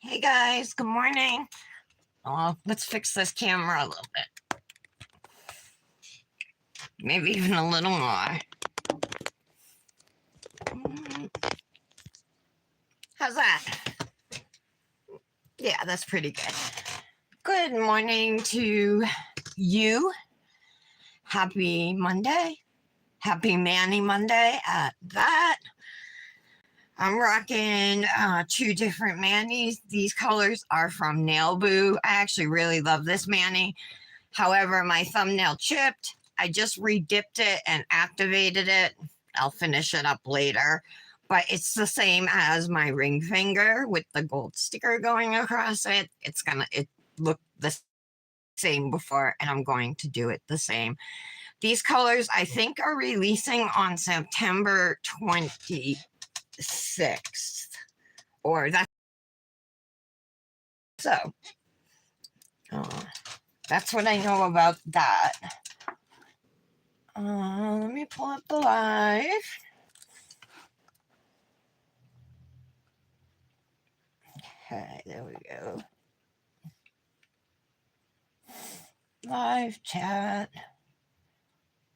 Hey guys, good morning. Let's fix this camera a little bit. Maybe even a little more. How's that? Yeah, that's pretty good. Good morning to you. Happy Monday. Happy Manny Monday at that. I'm rocking two different manis. These colors are from Nail Boo. I actually really love this mani. However, my thumbnail chipped. I just re-dipped it and activated it. I'll finish it up later. But it's the same as my ring finger with the gold sticker going across it. It looked the same before, and I'm going to do it the same. These colors, I think, are releasing on September 26th. Or that's so. That's what I know about that. Let me pull up the live. Okay, there we go. Live chat.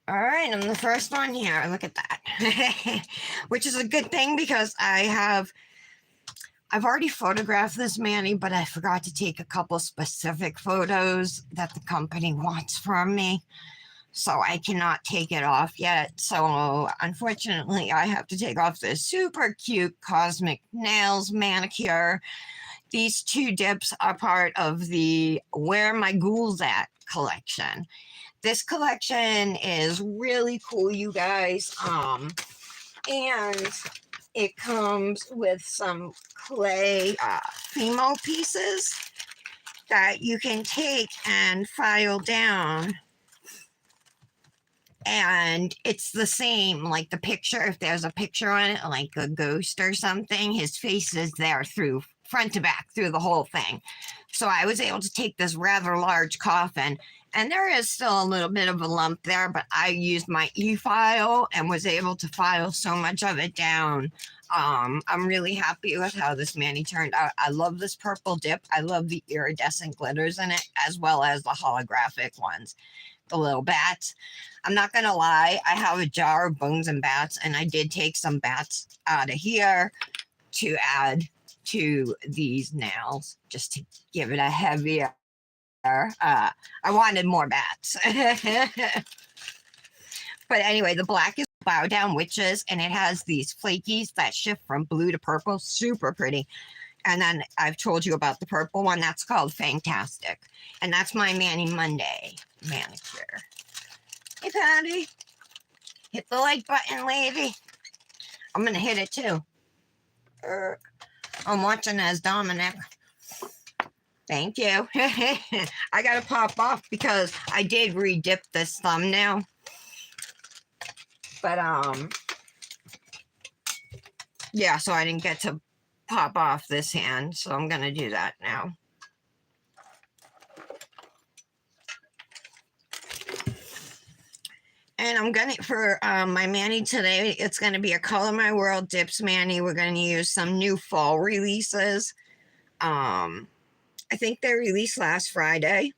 All right, I'm the first one here. Look at that. Which is a good thing because I've already photographed this mani, but I forgot to take a couple specific photos that the company wants from me. So I cannot take it off yet. So unfortunately, I have to take off this super cute Cosmic Nails manicure. These two dips are part of the Where My Ghouls At collection. This collection is really cool, you guys. And it comes with some clay Fimo pieces that you can take and file down. And it's the same, like the picture, if there's a picture on it, like a ghost or something, his face is there through front to back through the whole thing. So I was able to take this rather large coffin, and there is still a little bit of a lump there, but I used my e-file and was able to file so much of it down. I'm really happy with how this mani turned out. I love this purple dip. I love the iridescent glitters in it, as well as the holographic ones, the little bats. I'm not gonna lie, I have a jar of bones and bats, and I did take some bats out of here to add to these nails, just to give it a heavier. I wanted more bats. But anyway, the black is Bow Down Witches, and it has these flakies that shift from blue to purple. Super pretty. And then I've told you about the purple one. That's called Fantastic. And that's my Manny Monday manicure. Hey, Patty. Hit the like button, lady. I'm going to hit it, too. I'm watching as Dominic. Thank you. I got to pop off because I did re-dip this thumbnail. But, yeah, so I didn't get to pop off this hand. So I'm going to do that now. And I'm going to, for my mani today, it's going to be a Color My World Dips mani. We're going to use some new fall releases. I think they released last Friday.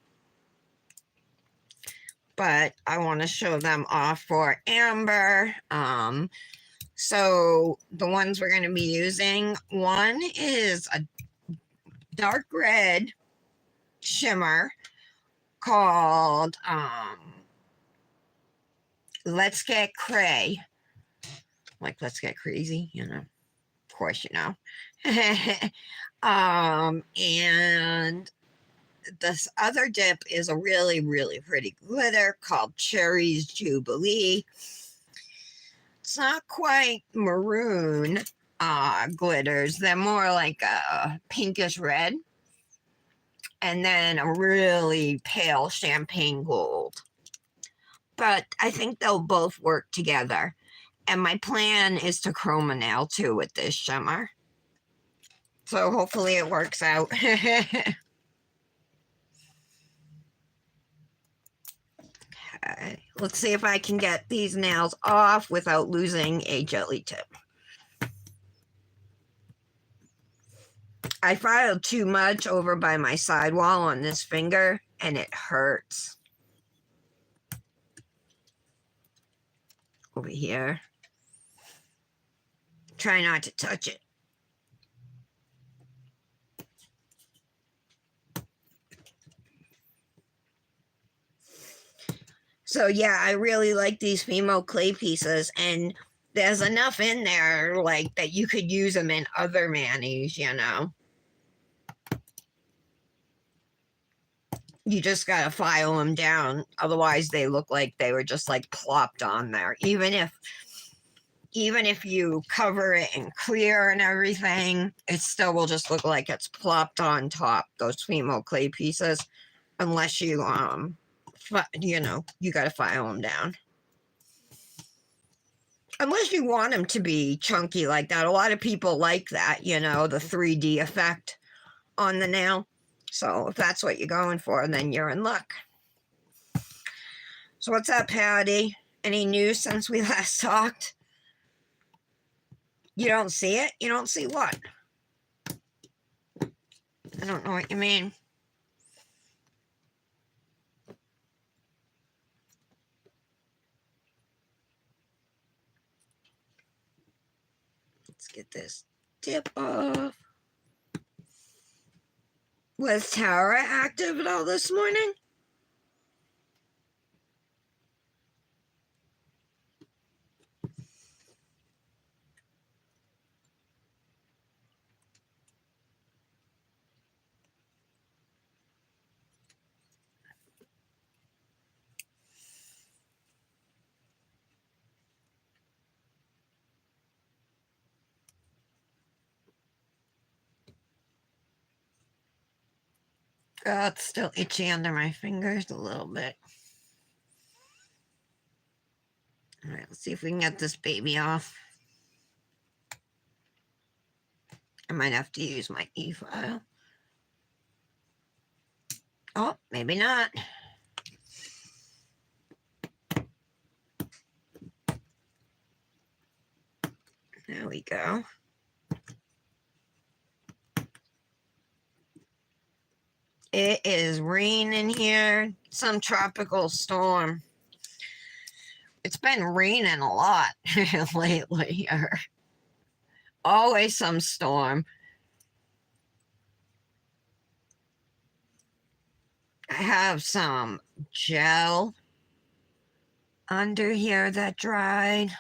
But I want to show them off for Amber. So the ones we're going to be using, one is a dark red shimmer called Let's Get Cray. Like, let's get crazy, you know. Of course, you know. And this other dip is a really, really pretty glitter called Cherries Jubilee. It's not quite maroon glitters. They're more like a pinkish red. And then a really pale champagne gold. But I think they'll both work together. And my plan is to chrome a nail too with this shimmer. So hopefully it works out. Okay, let's see if I can get these nails off without losing a jelly tip. I filed too much over by my sidewall on this finger, and it hurts. Over here. Try not to touch it. So yeah, I really like these Fimo clay pieces, and there's enough in there like that you could use them in other manis, you know. You just gotta file them down, otherwise they look like they were just like plopped on there. Even if you cover it in clear and everything, it still will just look like it's plopped on top, those Fimo clay pieces, unless you you got to file them down. Unless you want them to be chunky like that. A lot of people like that, the 3D effect on the nail. So if that's what you're going for, then you're in luck. So what's up, Patty? Any news since we last talked? You don't see it? You don't see what? I don't know what you mean. Let's get this tip off. Was Tara active at all this morning? Oh, it's still itchy under my fingers a little bit. All right, let's see if we can get this baby off. I might have to use my e-file. Oh, maybe not. There we go. It is raining here. Some tropical storm. It's been raining a lot lately. Always some storm. I have some gel under here that dried.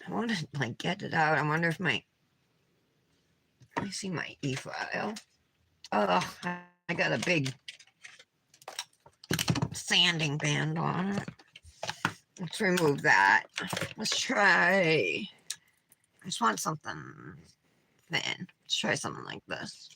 I want to get it out. I wonder if let me see my e-file. Oh, I got a big sanding band on it. Let's remove that. Let's try. I just want something thin. Let's try something like this.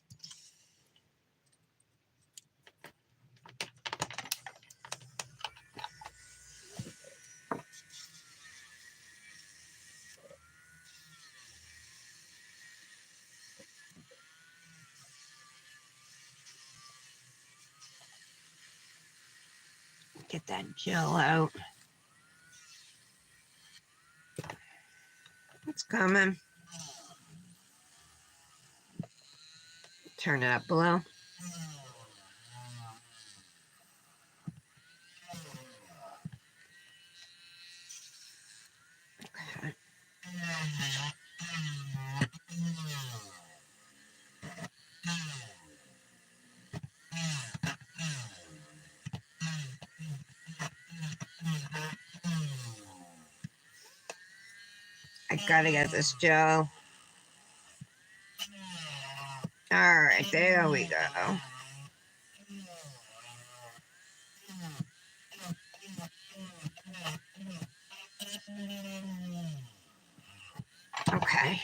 Get that gel out. It's coming. Turn it up below. Okay. I gotta get this gel. All right, there we go. Okay.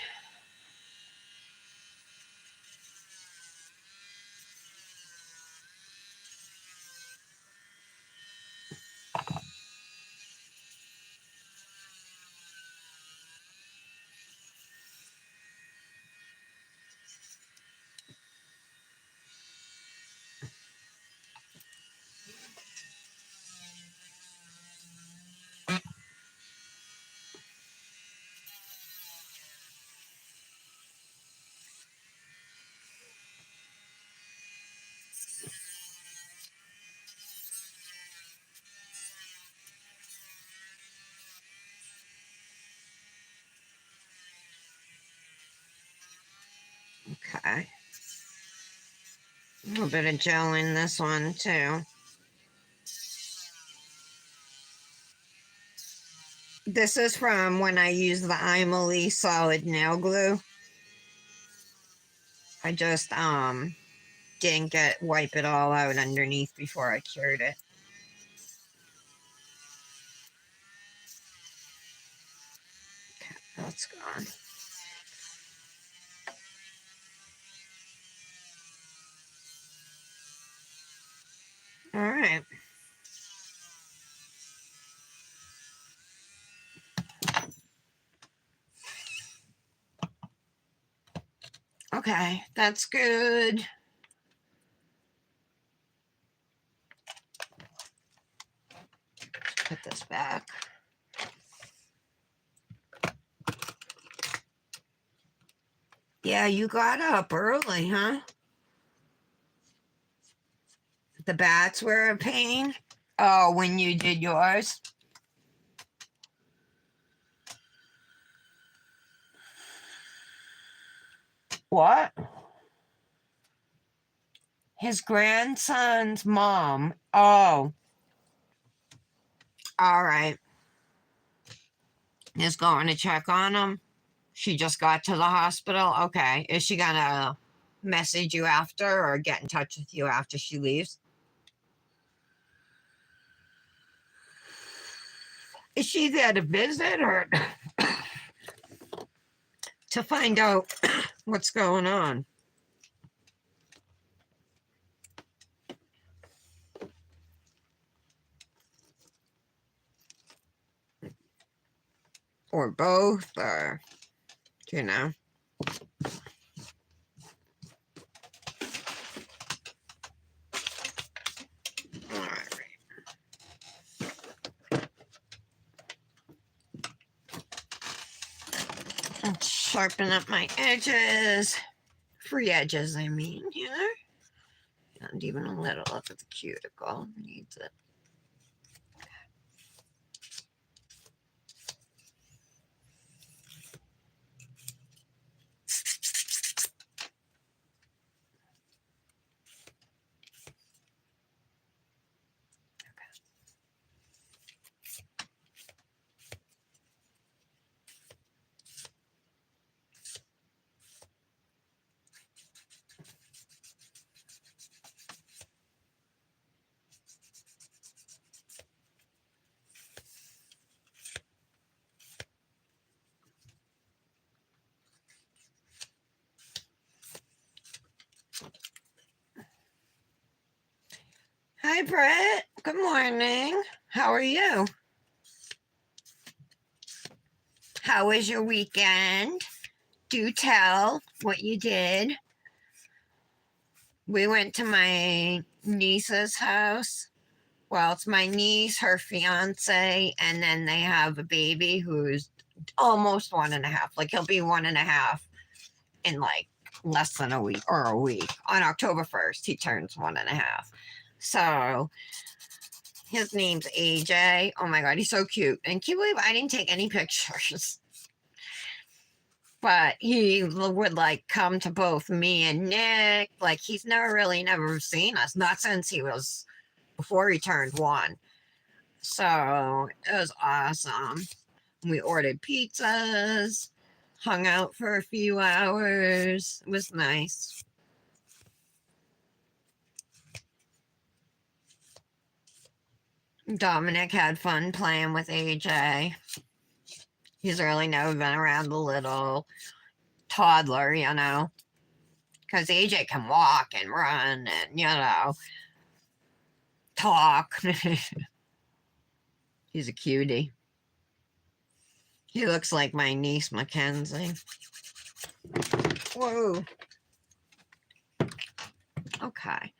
Okay. A little bit of gel in this one too. This is from when I used the Imoli solid nail glue. I just didn't wipe it all out underneath before I cured it. Okay, that's gone. All right. Okay, that's good. Put this back. Yeah, you got up early, huh? The bats were a pain. Oh, when you did yours? What? His grandson's mom. Oh, all right. Is going to check on him. She just got to the hospital. Okay. Is she gonna message you after or get in touch with you after she leaves? Is she there to visit or to find out what's going on? Or both, or, you know? All right. Let's sharpen up my edges. Free edges, I mean, here. And even a little up at the cuticle needs it. Hi, Brett. Good morning. How are you? How was your weekend? Do tell what you did. We went to my niece's house. Well, it's my niece, her fiance, and then they have a baby who's almost 1.5. Like he'll be 1.5 in like less than a week or a week. On October 1st, he turns 1.5. So his name's AJ. Oh my god, he's so cute. And can you believe I didn't take any pictures? But he would like come to both me and Nick. Like he's never seen us, not since he was before he turned 1. So it was awesome. We ordered pizzas, hung out for a few hours. It was nice. Dominic had fun playing with AJ. He's really never been around the little toddler, you know, because AJ can walk and run and, you know, talk. He's a cutie. He looks like my niece, Mackenzie. Whoa. Okay.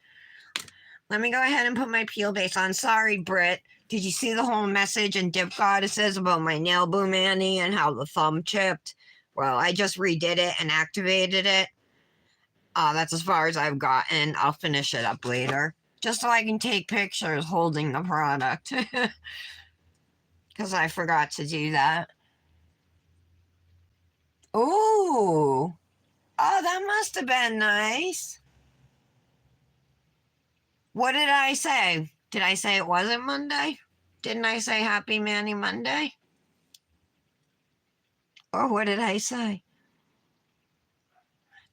Let me go ahead and put my peel base on. Sorry, Britt. Did you see the whole message in Dip Goddesses about my nail boom Annie and how the thumb chipped? Well, I just redid it and activated it. That's as far as I've gotten. I'll finish it up later. Just so I can take pictures holding the product. Because I forgot to do that. Ooh. Oh, that must have been nice. What did I say? Did I say it wasn't Monday? Didn't I say Happy Manny Monday? Or what did I say?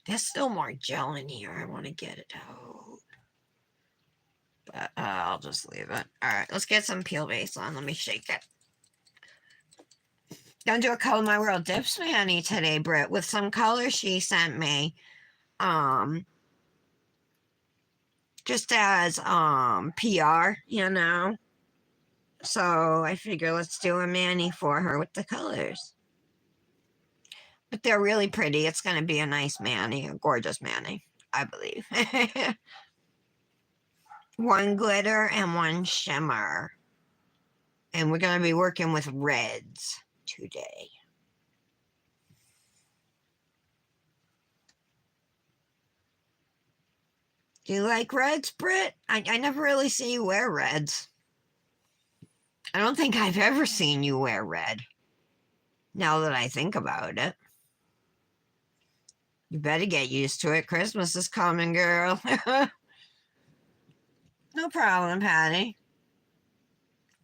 There's still more gel in here. I want to get it out. But I'll just leave it. Alright, let's get some peel base on. Let me shake it. Gonna do a Color My World Dips Manny today, Britt, with some colors she sent me. Just as PR, you know. So I figure let's do a Manny for her with the colors. But they're really pretty. It's gonna be a nice Manny, a gorgeous Manny, I believe. One glitter and one shimmer. And we're gonna be working with reds today. Do you like reds, Britt? I never really see you wear reds. I don't think I've ever seen you wear red. Now that I think about it. You better get used to it. Christmas is coming, girl. No problem, Patty.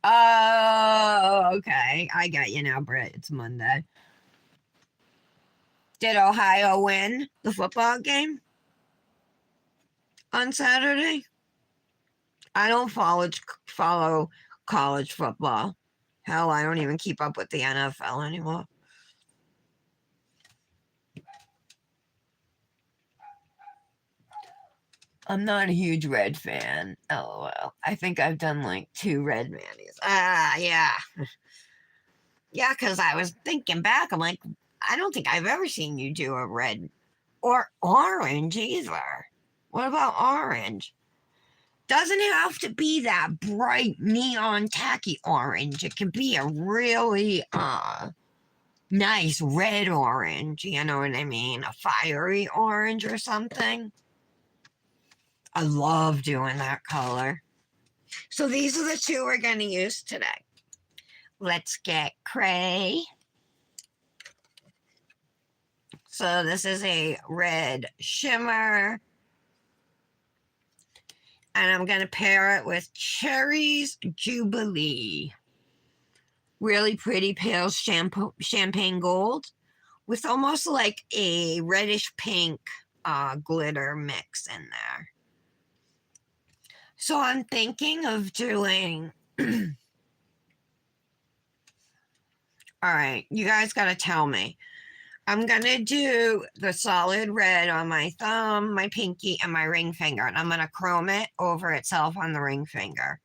Oh, okay. I got you now, Britt. It's Monday. Did Ohio win the football game on Saturday? I don't follow college football. Hell, I don't even keep up with the NFL anymore. I'm not a huge red fan. LOL. I think I've done like 2 red Mannies. Yeah. Yeah, because I was thinking back. I'm like, I don't think I've ever seen you do a red or orange either. What about orange? Doesn't have to be that bright neon tacky orange. It can be a really nice red orange. You know what I mean? A fiery orange or something. I love doing that color. So these are the 2 we're going to use today. Let's get Cray. So this is a red shimmer. And I'm going to pair it with Cherries Jubilee. Really pretty pale champagne gold with almost like a reddish pink glitter mix in there. So I'm thinking of doing... Alright, you guys got to tell me. I'm going to do the solid red on my thumb, my pinky, and my ring finger. And I'm going to chrome it over itself on the ring finger.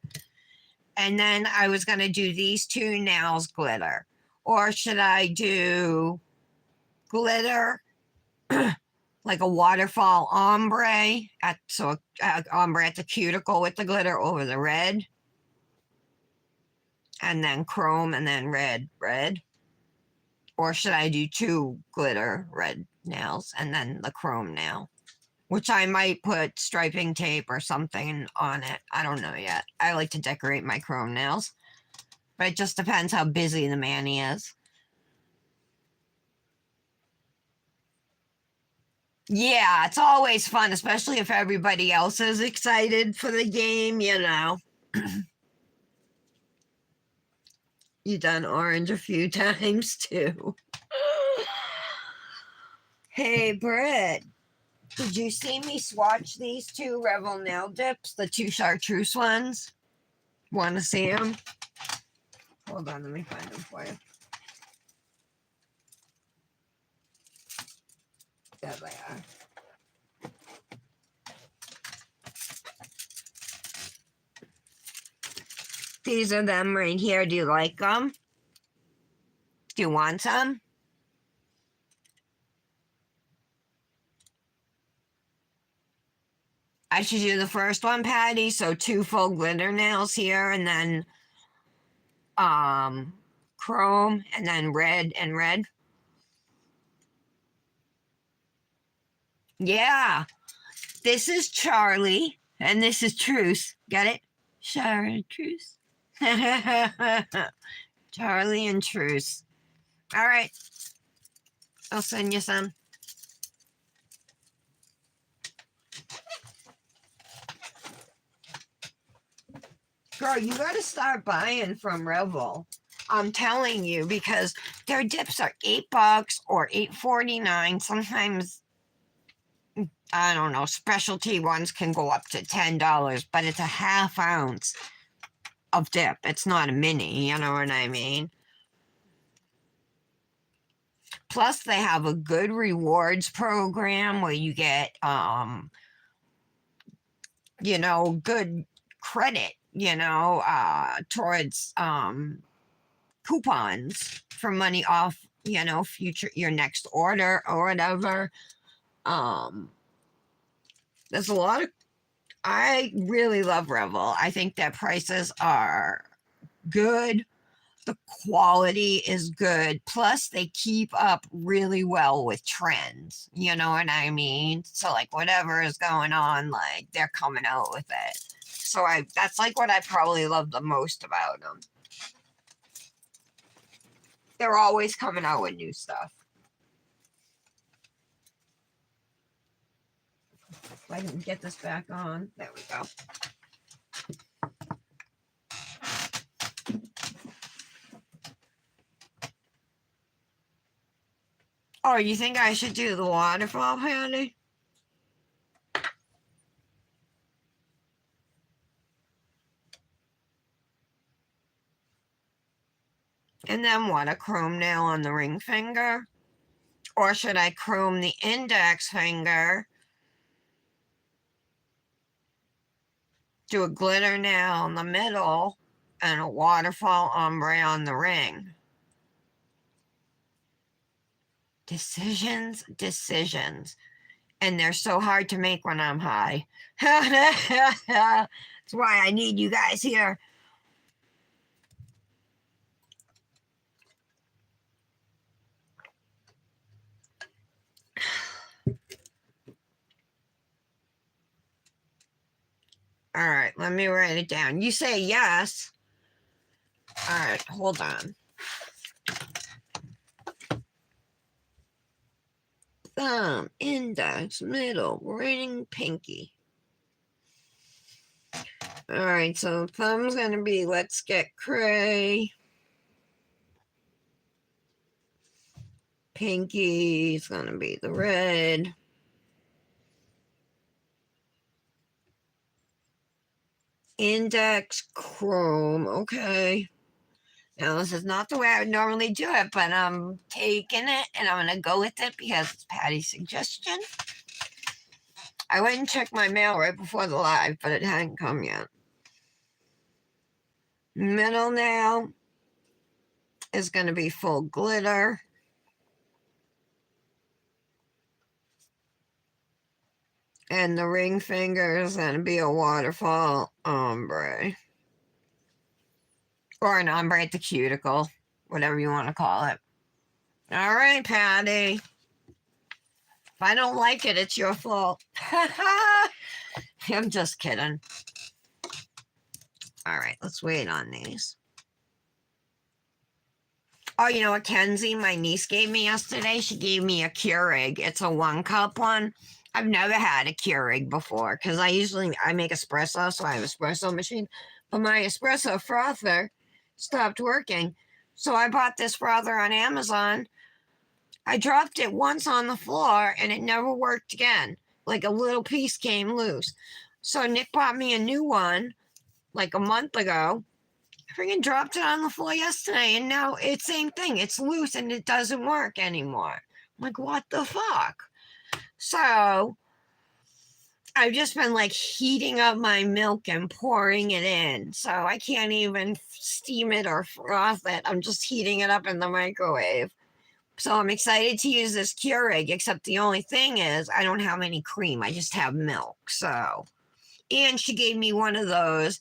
And then I was going to do these 2 nails glitter. Or should I do glitter, like a waterfall ombre, ombre at the cuticle with the glitter over the red? And then chrome and then red. Or should I do 2 glitter red nails and then the chrome nail? Which I might put striping tape or something on it. I don't know yet. I like to decorate my chrome nails. But it just depends how busy the Manny is. Yeah, it's always fun, especially if everybody else is excited for the game, you know. You done orange a few times too. Hey, Britt, did you see me swatch these 2 Revel nail dips, the 2 chartreuse ones? Want to see them? Hold on, let me find them for you. There they are. These are them right here. Do you like them? Do you want some? I should do the first one, Patty. So 2 full glitter nails here, and then chrome, and then red and red. Yeah. This is Charlie, and this is Truce. Get it? Chartreuse. Charlie and Truce. All right. I'll send you some. Girl, you gotta start buying from Revel. I'm telling you, because their dips are $8 or $8.49. Sometimes, I don't know, specialty ones can go up to $10, but it's a half ounce of dip. It's not a mini, you know what I mean? Plus, they have a good rewards program where you get, good credit, towards coupons for money off, future your next order or whatever. Um, there's a lot of. I really love Revel. I think their prices are good. The quality is good. Plus, they keep up really well with trends. You know what I mean? So, like, whatever is going on, like, they're coming out with it. So, that's like what I probably love the most about them. They're always coming out with new stuff. If I can get this back on, there we go. Oh, you think I should do the waterfall, Patty? And then what, a chrome nail on the ring finger? Or should I chrome the index finger, do a glitter nail in the middle, and a waterfall ombre on the ring? Decisions. And they're so hard to make when I'm high. That's why I need you guys here. All right, let me write it down. You say yes. All right, hold on. Thumb, index, middle, ring, pinky. All right, so thumb's going to be Let's Get Cray. Pinky's going to be the red. Index, chrome. Okay. Now, this is not the way I would normally do it, but I'm taking it and I'm going to go with it because it's Patty's suggestion. I went and checked my mail right before the live, but it hadn't come yet. Middle nail is going to be full glitter. And the ring finger is going to be a waterfall ombre. Or an ombre at the cuticle, whatever you want to call it. All right, Patty. If I don't like it, it's your fault. I'm just kidding. All right, let's wait on these. Oh, you know what Kenzie, my niece, gave me yesterday? She gave me a Keurig. It's a 1-cup one. I've never had a Keurig before because I make espresso, so I have an espresso machine. But my espresso frother stopped working. So I bought this frother on Amazon. I dropped it once on the floor and it never worked again. Like a little piece came loose. So Nick bought me a new one like a month ago. I freaking dropped it on the floor yesterday and now it's same thing. It's loose and it doesn't work anymore. I'm like, what the fuck? So I've just been like heating up my milk and pouring it in. So I can't even steam it or froth it. I'm just heating it up in the microwave. So I'm excited to use this Keurig, except the only thing is I don't have any cream. I just have milk. So, and she gave me one of those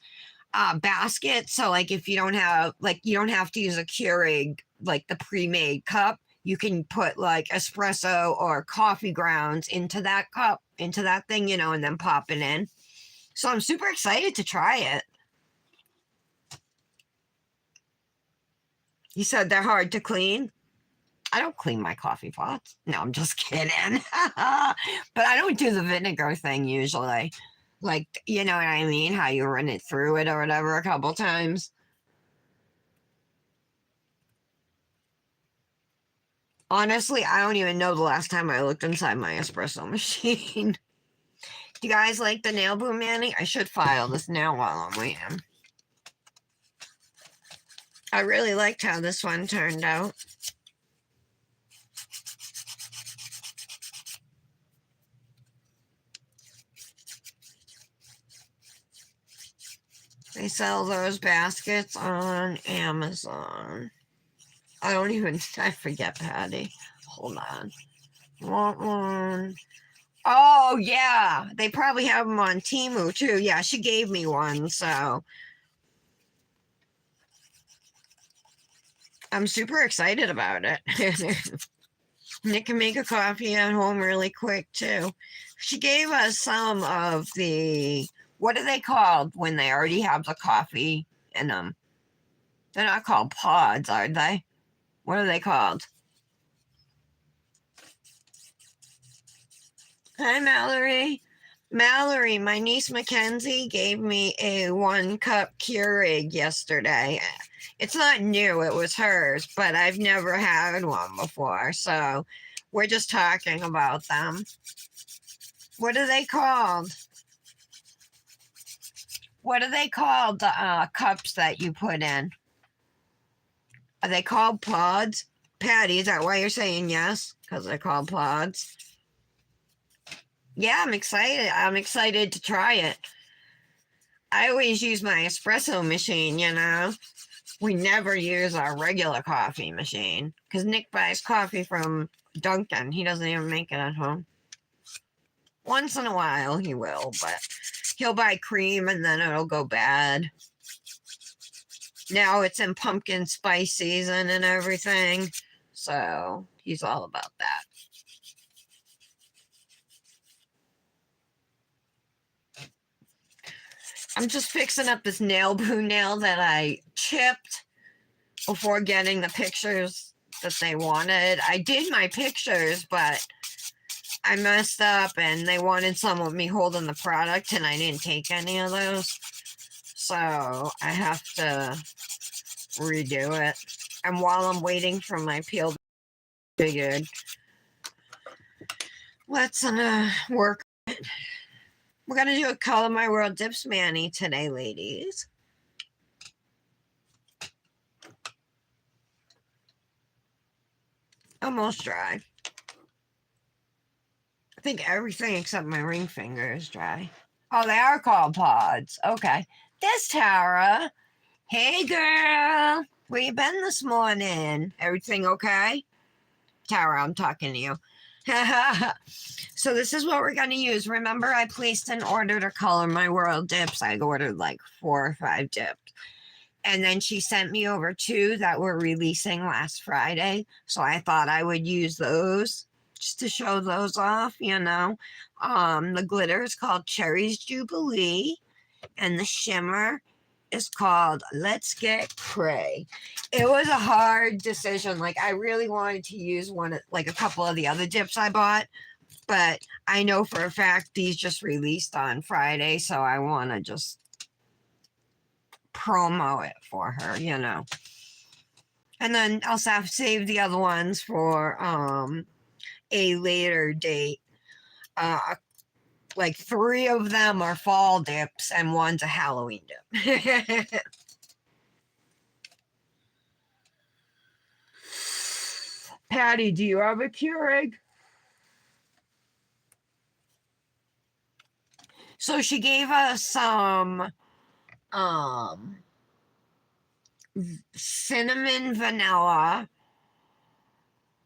baskets. So like if you don't have, like you don't have to use a Keurig, like the pre-made cup. You can put like espresso or coffee grounds into that cup, into that thing, and then pop it in. So I'm super excited to try it. You said they're hard to clean. I don't clean my coffee pots. No, I'm just kidding. But I don't do the vinegar thing usually. Like, you know what I mean? How you run it through it or whatever a couple times. Honestly, I don't even know the last time I looked inside my espresso machine. Do you guys like the nail boom Manny? I should file this now while I'm waiting. I really liked how this one turned out. They sell those baskets on Amazon. I forget, Patty. Hold on. Want one? Oh, yeah. They probably have them on Temu, too. Yeah, she gave me one, so I'm super excited about it. Nick can make a coffee at home really quick, too. She gave us some of the, what are they called when they already have the coffee in them? They're not called pods, are they? What are they called? Hi, Mallory. Mallory, my niece Mackenzie gave me a 1 cup Keurig yesterday. It's not new, it was hers, but I've never had one before, so we're just talking about them. What are they called? What are they called, the cups that you put in? Are they called pods? Patty, is that why you're saying yes? Because they're called pods? Yeah, I'm excited. I'm excited to try it. I always use my espresso machine, you know. We never use our regular coffee machine because Nick buys coffee from Dunkin'. He doesn't even make it at home. Once in a while he will, but he'll buy cream and then it'll go bad. Now it's in pumpkin spice season and everything, so he's all about that. I'm just fixing up this nail boom nail that I chipped before getting the pictures that they wanted. I did my pictures, but I messed up and they wanted some of me holding the product and I didn't take any of those. So I have to redo it. And while I'm waiting for my peel, figured, let's work. We're going to do a Color My World Dips Manny today, ladies. Almost dry. I think everything except my ring finger is dry. Oh, they are called pods. Okay. There's Tara. Hey, girl. Where you been this morning? Everything okay? Tara, I'm talking to you. So this is what we're going to use. Remember, I placed an order to Color My World dips. I ordered like 4 or 5 dips. And then she sent me over 2 that were releasing last Friday. So I thought I would use those just to show those off, you know. The glitter is called Cherries Jubilee. And the shimmer is called Let's Get Cray. It was a hard decision. Like, I really wanted to use a couple of the other dips I bought, but I know for a fact these just released on Friday, so I want to just promo it for her, you know. And then I'll save the other ones for a later date. Like 3 of them are fall dips and one's a Halloween dip. Patty, do you have a Keurig? So she gave us some cinnamon vanilla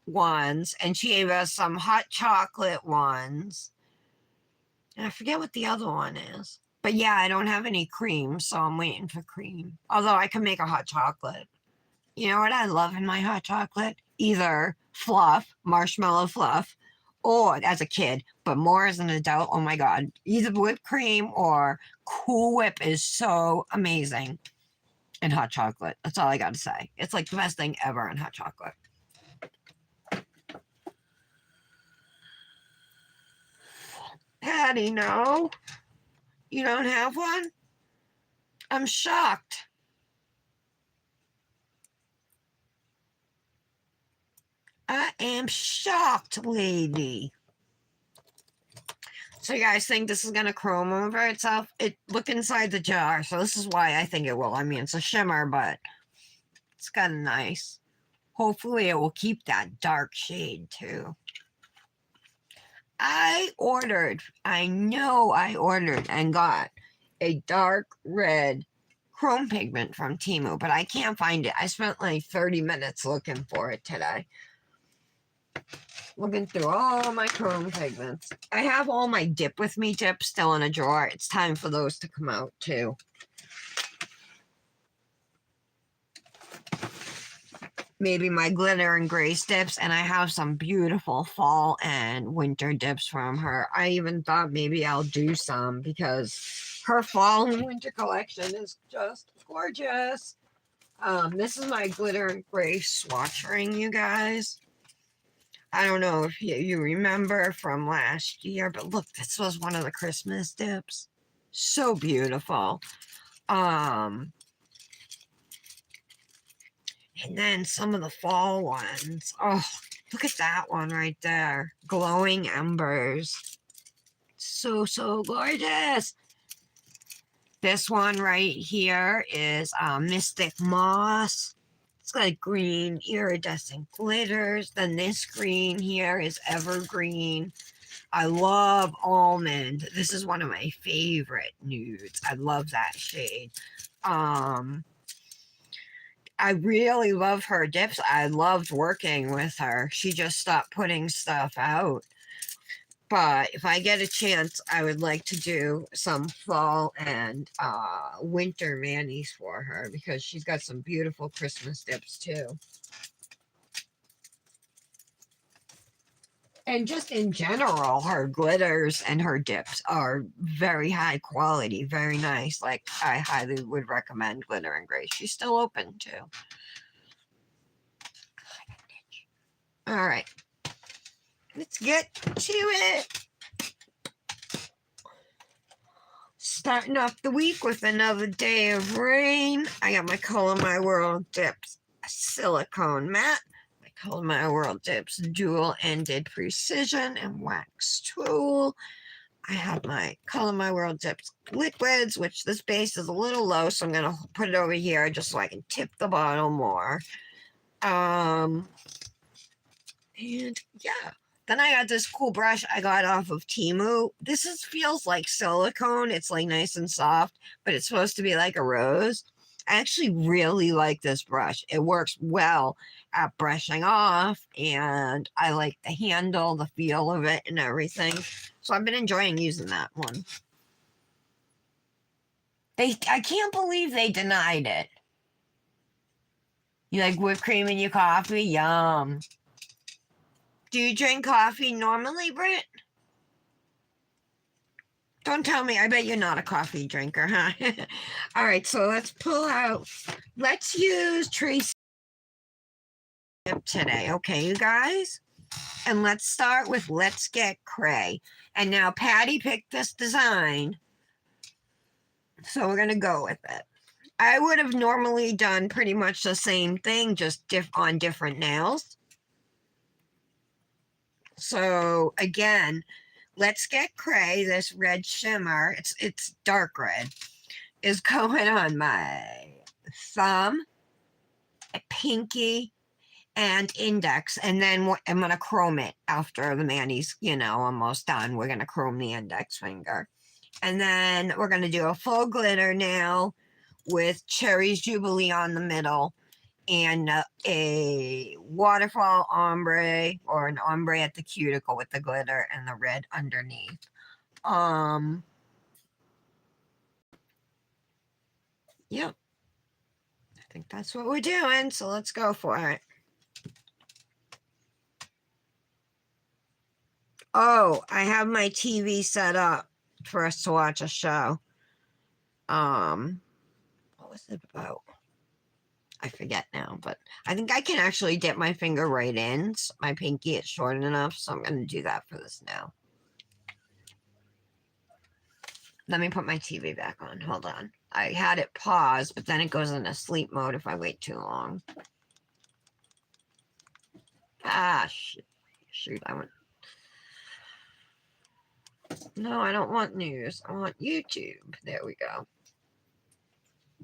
ones, and she gave us some hot chocolate ones. And I forget what the other one is. But yeah, I don't have any cream, so I'm waiting for cream. Although I can make a hot chocolate. You know what I love in my hot chocolate? Either fluff, marshmallow fluff, or as a kid, but more as an adult, oh my God, either whipped cream or Cool Whip is so amazing in hot chocolate. That's all I got to say. It's like the best thing ever in hot chocolate. Patty, no. You don't have one? I'm shocked. I am shocked, lady. So you guys think this is gonna chrome over itself? Look inside the jar. So this is why I think it will. I mean, it's a shimmer, but it's kind of nice. Hopefully, it will keep that dark shade too. I know I ordered and got a dark red chrome pigment from Temu, but I can't find it. I spent like 30 minutes looking for it today. Looking through all my chrome pigments. I have all my dip with me dips still in a drawer. It's time for those to come out too. Maybe my glitter and grace dips, and I have some beautiful fall and winter dips from her. I even thought maybe I'll do some because her fall and winter collection is just gorgeous. This is my glitter and grace swatch ring, you guys. I don't know if you remember from last year, but look, this was one of the Christmas dips. So beautiful. And then some of the fall ones. Oh, look at that one right there. Glowing embers. So, so gorgeous. This one right here is Mystic Moss. It's got green iridescent glitters. Then this green here is evergreen. I love almond. This is one of my favorite nudes. I love that shade. I really love her dips. I loved working with her. She just stopped putting stuff out. But if I get a chance, I would like to do some fall and winter manis for her because she's got some beautiful Christmas dips too. And just in general, her glitters and her dips are very high quality, very nice. Like, I highly would recommend Glitter and Grace. She's still open too. All right, let's get to it. Starting off the week with another day of rain. I got my Color My World Dips Silicone Matte. Color My World Dips Dual Ended Precision and Wax Tool. I have my Color My World Dips Liquids, which this base is a little low, so I'm going to put it over here just so I can tip the bottle more. And yeah. Then I got this cool brush I got off of Temu. This feels like silicone. It's like nice and soft, but it's supposed to be like a rose. I actually really like this brush. It works well at brushing off, and I like the handle, the feel of it, and everything. So I've been enjoying using that one. I can't believe they denied it. You like whipped cream in your coffee? Yum. Do you drink coffee normally, Britt? Don't tell me. I bet you're not a coffee drinker, huh? All right, so let's pull out. Let's use Tracy today, okay, you guys? And let's start with Let's Get Cray. And now Patty picked this design, so we're going to go with it. I would have normally done pretty much the same thing, just on different nails. So again, Let's Get Cray, this red shimmer, it's dark red, is going on my thumb, pinky, and index. And then I'm going to chrome it after the mani's, almost done. We're going to chrome the index finger. And then we're going to do a full glitter nail with Cherries Jubilee on the middle and a waterfall ombre or an ombre at the cuticle with the glitter and the red underneath. Yep. I think that's what we're doing, so let's go for it. Oh, I have my TV set up for us to watch a show. What was it about? I forget now, but I think I can actually dip my finger right in. My pinky is short enough, so I'm going to do that for this now. Let me put my TV back on. Hold on. I had it paused, but then it goes into sleep mode if I wait too long. Ah, shit. Shoot, I want... No, I don't want news. I want YouTube. There we go.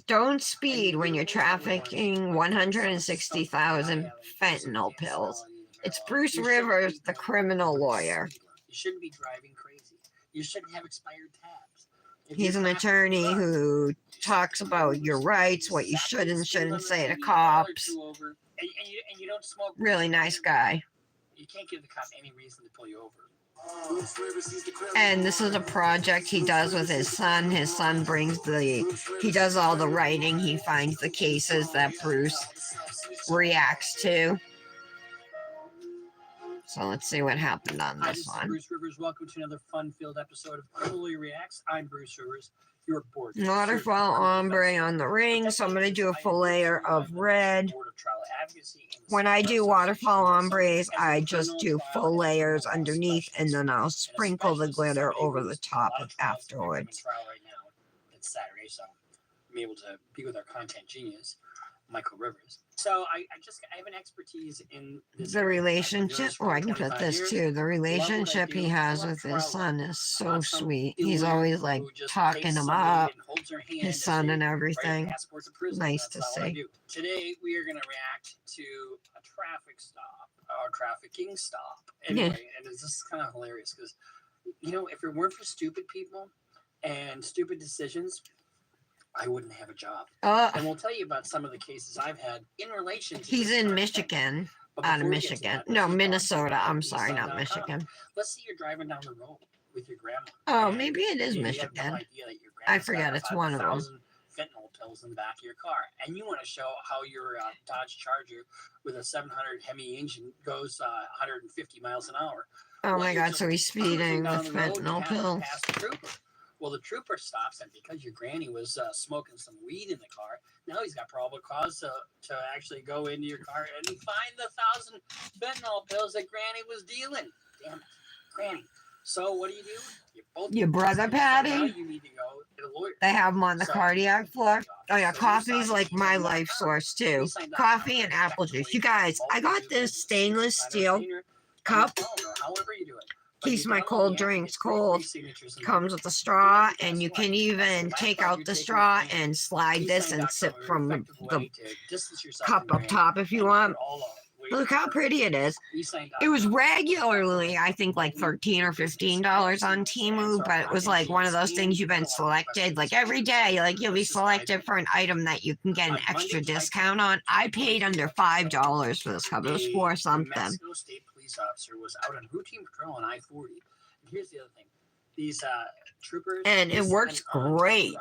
Don't speed when you're trafficking 160,000 fentanyl pills. It's Bruce Rivers, the criminal lawyer. You shouldn't be driving crazy. You shouldn't have expired tabs. He's an attorney who talks about your rights, what you should and shouldn't say to cops. And you don't smoke. Really nice guy. You can't give the cop any reason to pull you over. And this is a project he does with his son. His son he does all the writing. He finds the cases that Bruce reacts to. So let's see what happened on this one. Bruce Rivers. Welcome to another fun-filled episode of Criminally Reacts. I'm Bruce Rivers. You're bored. Waterfall ombre on the ring. So I'm going to do a full layer of red. When I do waterfall ombres, I just do full layers underneath, and then I'll sprinkle the glitter over the top afterwards. It's Saturday, so I'm able to be with our content genius, Michael Rivers. So I have an expertise in this. The relationship, I can put this too. The relationship he has with his son is so sweet. He's always like talking him up, his son and everything. Nice to see. Today we are going to react to a traffic stop, or trafficking stop. Anyway, and it's just kind of hilarious because, you know, if it weren't for stupid people and stupid decisions, I wouldn't have a job. And we'll tell you about some of the cases I've had in relation to. He's in Michigan. Out of Michigan. No, Minnesota. I'm sorry, not Michigan. Let's say you're driving down the road with your grandma. Oh, maybe it is Michigan. I forget it's one of them. Fentanyl pills in the back of your car, and you want to show how your Dodge Charger with a 700 Hemi engine goes 150 miles an hour. Oh my God! So he's speeding with fentanyl pills. Well, the trooper stops, and because your granny was smoking some weed in the car, now he's got probable cause to actually go into your car and find the 1,000 fentanyl pills that granny was dealing. Damn it, granny. So what do? Your brother Patty? So you need to go get a lawyer. They have them on the cardiac floor. Oh yeah, coffee's like my life source too. Coffee and apple juice. You guys, I got this stainless steel cup. However you do it. Keeps my cold drinks cold. Comes with a straw, and you can even take out the straw and slide this and sip from the cup up top if you want. Look how pretty it is. It was regularly, I think, like $13 or $15 on Temu, but it was like one of those things you've been selected. Like every day, like you'll be selected for an item that you can get an extra discount on. I paid under $5 for this cup. It was for something. Police officer was out on routine patrol on I-40. And here's the other thing. These troopers... And it works great.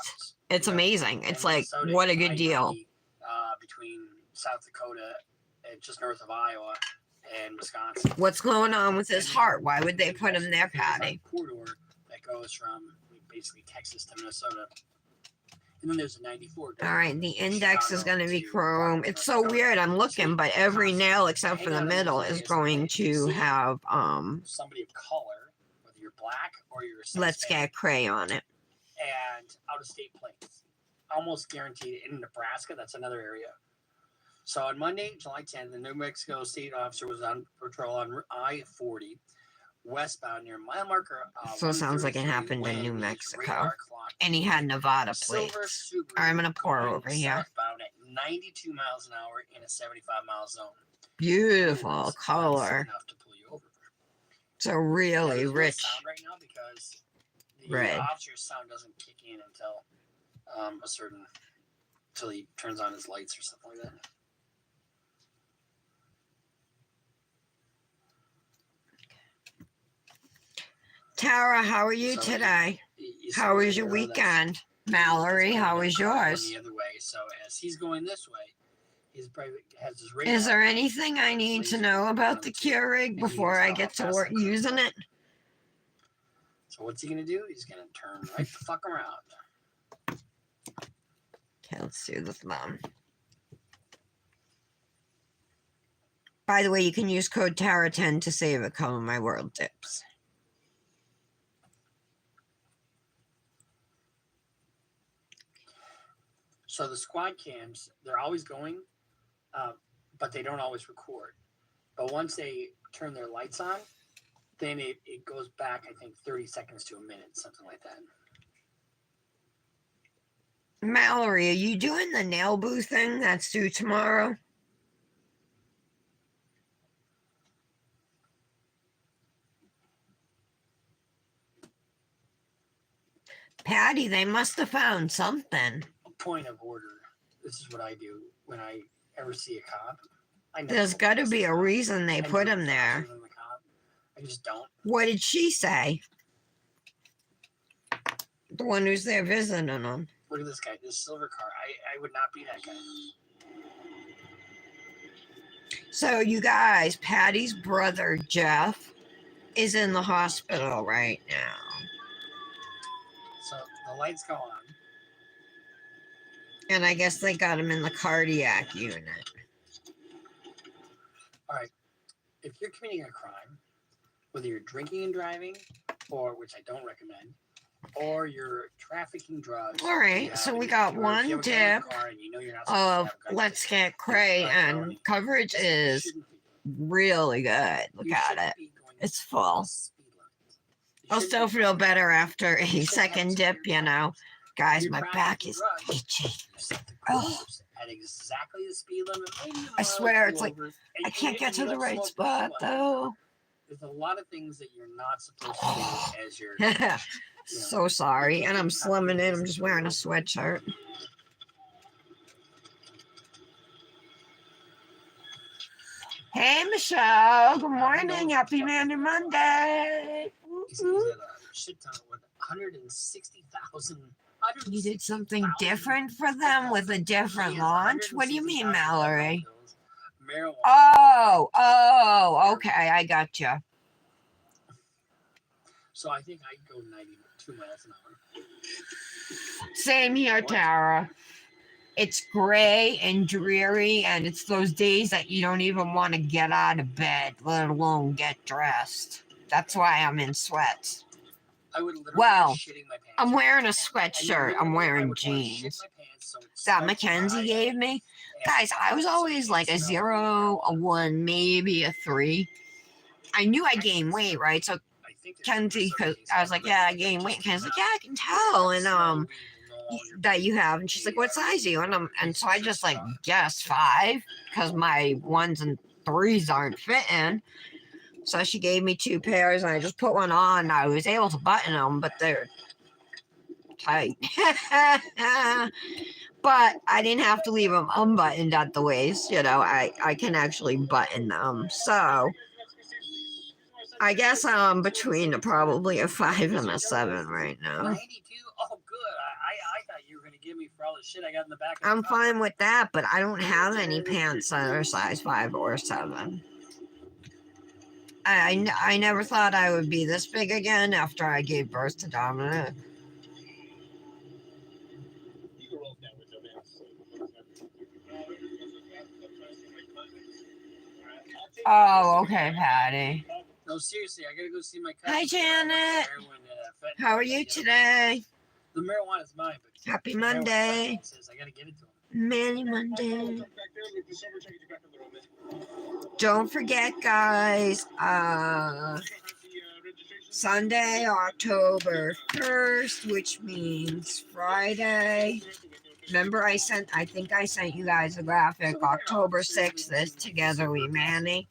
It's amazing. It's like, what a good deal. Between South Dakota and just north of Iowa and Wisconsin. What's going on with his heart? Why would they put him there, Patty? Corridor that goes from basically Texas to Minnesota. And then there's a 94. All right, the index is going to be chrome. It's so weird. I'm looking, but every nail except for the middle is going to have somebody of color, whether you're black or you're Let's Get Cray on it. And out-of-state plates, almost guaranteed. In Nebraska, that's another area. So on Monday, July 10th, the New Mexico state officer was on patrol on I-40. Westbound near mile marker. So it sounds like it happened in New Mexico. And he had Nevada plates. I'm going to pour over here. Southbound at 92 miles an hour in a 75-mile zone. Beautiful color. Enough to pull you over. So really rich sound right now because the red. officer's sound doesn't kick in until until he turns on his lights or something like that. Tara, how are you today? How was your weekend? Mallory, how was yours? The other way. So as he's going this way, he's probably has his radar. Is there anything I need to know about the Keurig before I get to work using it? So what's he gonna do? He's gonna turn right the fuck around. Okay, let's do this mom. By the way, you can use code TARA10 to save a couple of my world tips. So the squad cams, they're always going, but they don't always record. But once they turn their lights on, then it goes back, I think, 30 seconds to a minute, something like that. Mallory, are you doing the nail booth thing that's due tomorrow? Patty, they must have found something. Point of order. This is what I do when I ever see a cop. There's got to be a reason they put him there. I just don't. What did she say? The one who's there visiting them. Look at this guy, this silver car. I would not be that guy. So you guys, Patty's brother Jeff is in the hospital right now. So the lights go on. And I guess they got him in the cardiac unit. All right. If you're committing a crime, whether you're drinking and driving, or which I don't recommend, or you're trafficking drugs. All right, so we got one dip of Let's Get Cray, and coverage is really good. Look at it. It's full. I'll still feel better after a second dip, you know. Guys, my back is itchy. Oh. At exactly the speed limit. I swear, it's like, I can't get to the right spot, though. There's a lot of things that you're not supposed to do as you're... So sorry, and I'm slumming in. I'm just wearing a sweatshirt. Hey, Michelle. Good morning. Happy Mandy Monday. He's at a shit ton with 160,000. You did something different for them with a different launch? What do you mean, Mallory? Oh, okay. I got you. So I think I'd go 92 miles an hour. Same here, Tara. It's gray and dreary, and it's those days that you don't even want to get out of bed, let alone get dressed. That's why I'm in sweats. I would literally well, be shitting my pants. I'm wearing a sweatshirt. I'm wearing jeans. That Mackenzie gave me. Guys, I was always like a 0, a 1, maybe a 3. I knew I gained weight, right? So Kenzie, because I was like, yeah, I gained weight. Ken's like, yeah, I can tell. And that you have. And she's like, what size are you? And so I just like guessed 5 because my 1s and 3s aren't fitting. So she gave me 2 pairs, and I just put one on. I was able to button them, but they're tight. But I didn't have to leave them unbuttoned at the waist. You know, I can actually button them. So I guess I'm between probably a 5 and a 7 right now. 92? Oh, good. I thought you were going to give me for all the shit I got in the back. I'm fine with that, but I don't have any pants that are size 5 or 7. I never thought I would be this big again after I gave birth to Dominic. Oh, okay, Patty. No, seriously, I gotta go see my cousin. Hi, Janet. How are you today? The marijuana is mine, but happy Monday. I gotta get it to him. Manny Monday. Don't forget, guys, Sunday, October 1st, which means Friday. Remember I think I sent you guys a graphic. October 6th is Together We Manny.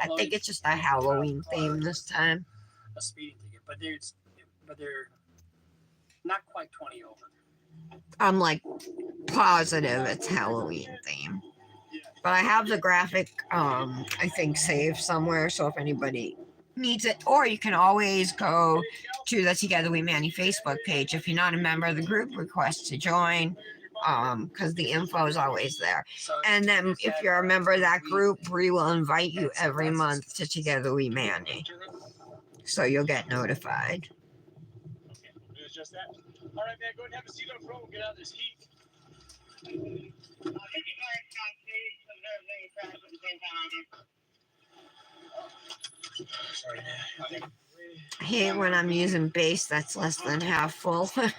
I think it's just a Halloween theme this time. A speeding ticket, but they're not quite 20 over. I'm like positive it's Halloween theme. But I have the graphic, I think, saved somewhere. So if anybody needs it, or you can always go to the Together We Manny Facebook page. If you're not a member of the group, request to join, because the info is always there. And then if you're a member of that group, we will invite you every month to Together We Manny. So you'll get notified. Okay, it's just that. All right, man, go ahead and have a seat up front. We'll get out of this heat. Sorry. I hate when I'm using base that's less than half full. I've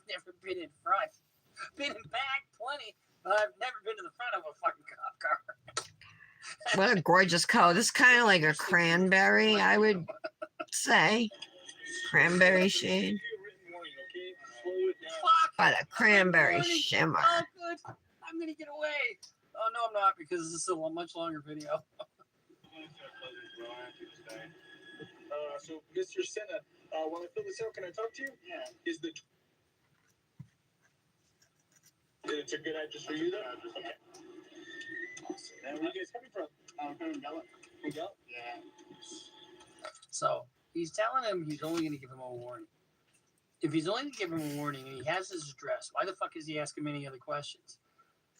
never been in front. been in back plenty, but I've never been to the front of a fucking cop car. What a gorgeous color. This is kind of like a cranberry, I would say. Cranberry shade. Fuck! But a cranberry Warning. shimmer. Oh, good. I'm gonna get away. Oh no, I'm not because this is a much longer video. So, Mr. Senna, while I fill this out, can I talk to you? Yeah. Is the it's a good address for you, though? Okay. Awesome. Now, where are you guys coming from? I'm from Gallup. From Gallup? Yeah. So he's telling him he's only gonna give him a warning. If he's only gonna give him a warning and he has his address, why the fuck is he asking many other questions?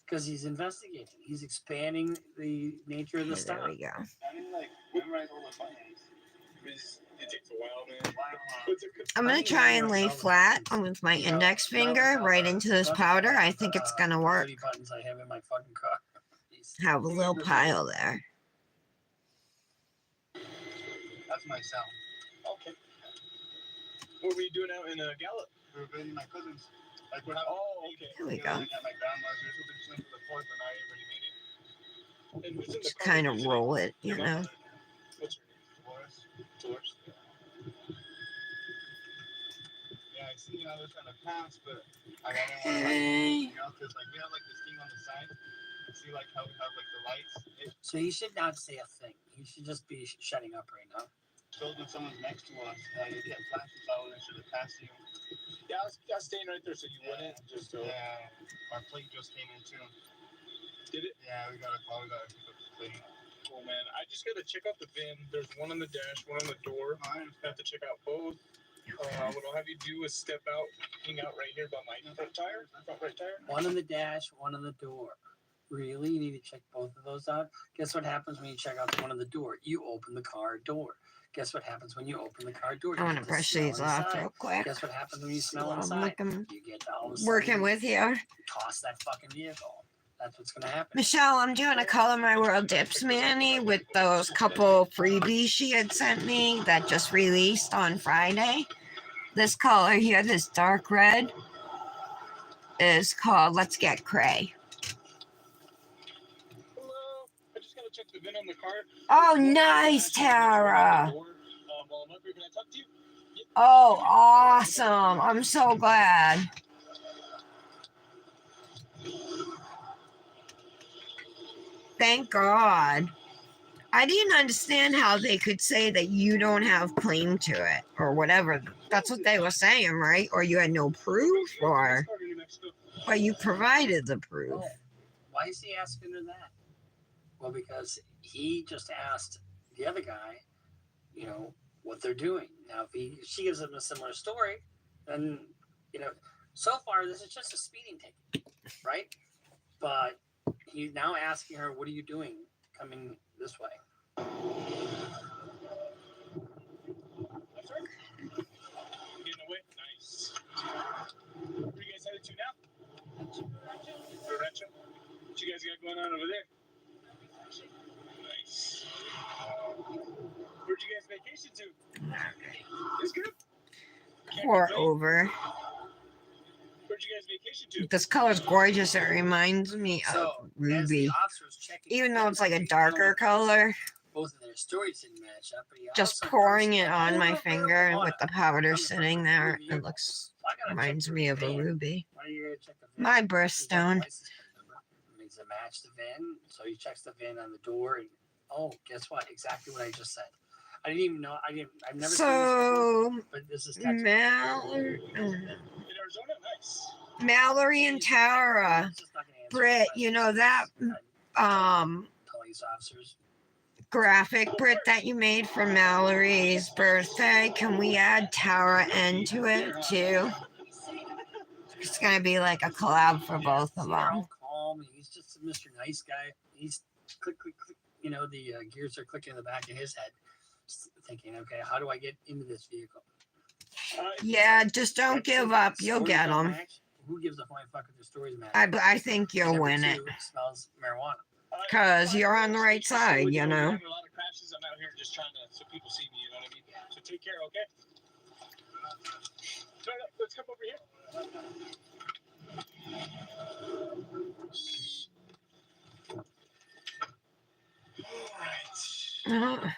Because he's investigating. He's expanding the nature of the Okay, there stop. we go. I didn't like memorize all the buttons. It takes a while, man. I'm going to try and lay flat with my index finger right into this powder. I think it's going to work. 30 buttons I have in my fucking car. Have a little pile there. That's my cell. Okay. What were you doing out in Gallup? We were visiting my cousins. Like okay. There we Like go. at my grandma's. We were supposed to just went to the fourth, but I already made it. And who's in the Just car kind with of you today? roll it, you Your know. mom? What's her name? Dolores. Dolores. Yeah, I see. I was trying to pass, but I didn't want to Okay. because like we have like this thing on the side. See like how we have like the lights. So he should not say a thing. He should just be shutting up right now. Shows when someone's next to us. You get flashes out and should have passed you. Yeah, I was staying right there so you wouldn't. Just so. Yeah, our plate just came in too. Did it? Yeah, we got a call. We got to pick up the plate. Oh man, I just gotta check out the VIN. There's one on the dash, one on the door. I have to check out both. What I'll have you do is step out, hang out right here by my front tire, front right tire. One on the dash, one on the door. Really? You need to check both of those out? Guess what happens when you check out the one on the door? You open the car door. Guess what happens when you open the car door? I You want to get to brush smell these off inside. real quick. Guess what happens when you smell I'm inside? looking, You get to all of a working sudden with you. toss that fucking vehicle. That's what's gonna happen. Michelle, I'm doing a Color My World Dips Manny with those couple freebies she had sent me that just released on Friday. This color here, this dark red, is called Let's Get Cray. Hello. I just gotta check the VIN on the car. Oh, nice, Tara. While I'm up here, can I talk to you? Oh, awesome. I'm so glad. Thank God. I didn't understand how they could say that you don't have claim to it or whatever. That's what they were saying, right? Or you had no proof, or but you provided the proof. Oh, why is he asking her that? Well, because he just asked the other guy, you know, what they're doing. Now, if she gives him a similar story, then, you know, so far this is just a speeding ticket, right? But he's now asking her, what are you doing coming this way? That's right. Getting away. Nice. Where are you guys headed to now? Rancho. What you guys got going on over there? Nice. Where'd you guys vacation to? It's good. Can't Pour complain. over. Where'd you guys vacation to? This color's gorgeous. It reminds me of So, as ruby. the officer was checking, Even though it's like a darker color, both of their stories didn't match up. But he just also pouring noticed it that on my over finger on with a- the powder coming from sitting a there, ruby it vehicle. looks I gotta reminds check me the of a VIN. ruby. Why are you gonna check the VIN? My Is that the birthstone. license plate number? Does it match the VIN? So he checks the VIN on the door, and oh, guess what? Exactly what I just said. I didn't even know. I've never seen this before, So but this is textbook. In Arizona? Nice. Mallory and Tara, He's just not gonna answer Britt, the you know that questions. Police officers. graphic, Britt, that you made for Mallory's birthday, can we add Tara into it too? It's gonna be like a collab for both of They're them. all calm. He's just a Mr. Nice Guy. He's click, click, click. You know, the gears are clicking in the back of his head. Just thinking, okay, how do I get into this vehicle? Yeah, just don't give up. You'll Stories get don't them. match. Who gives a flying fuck if the stories match? I think you'll Number win it. two, smells marijuana. 'Cause you're on the right side, you know. I'm having a lot of crashes. I'm out here just trying to, so people see me, you know what I mean? So take care, okay? Let's come over here. Alright. Uh,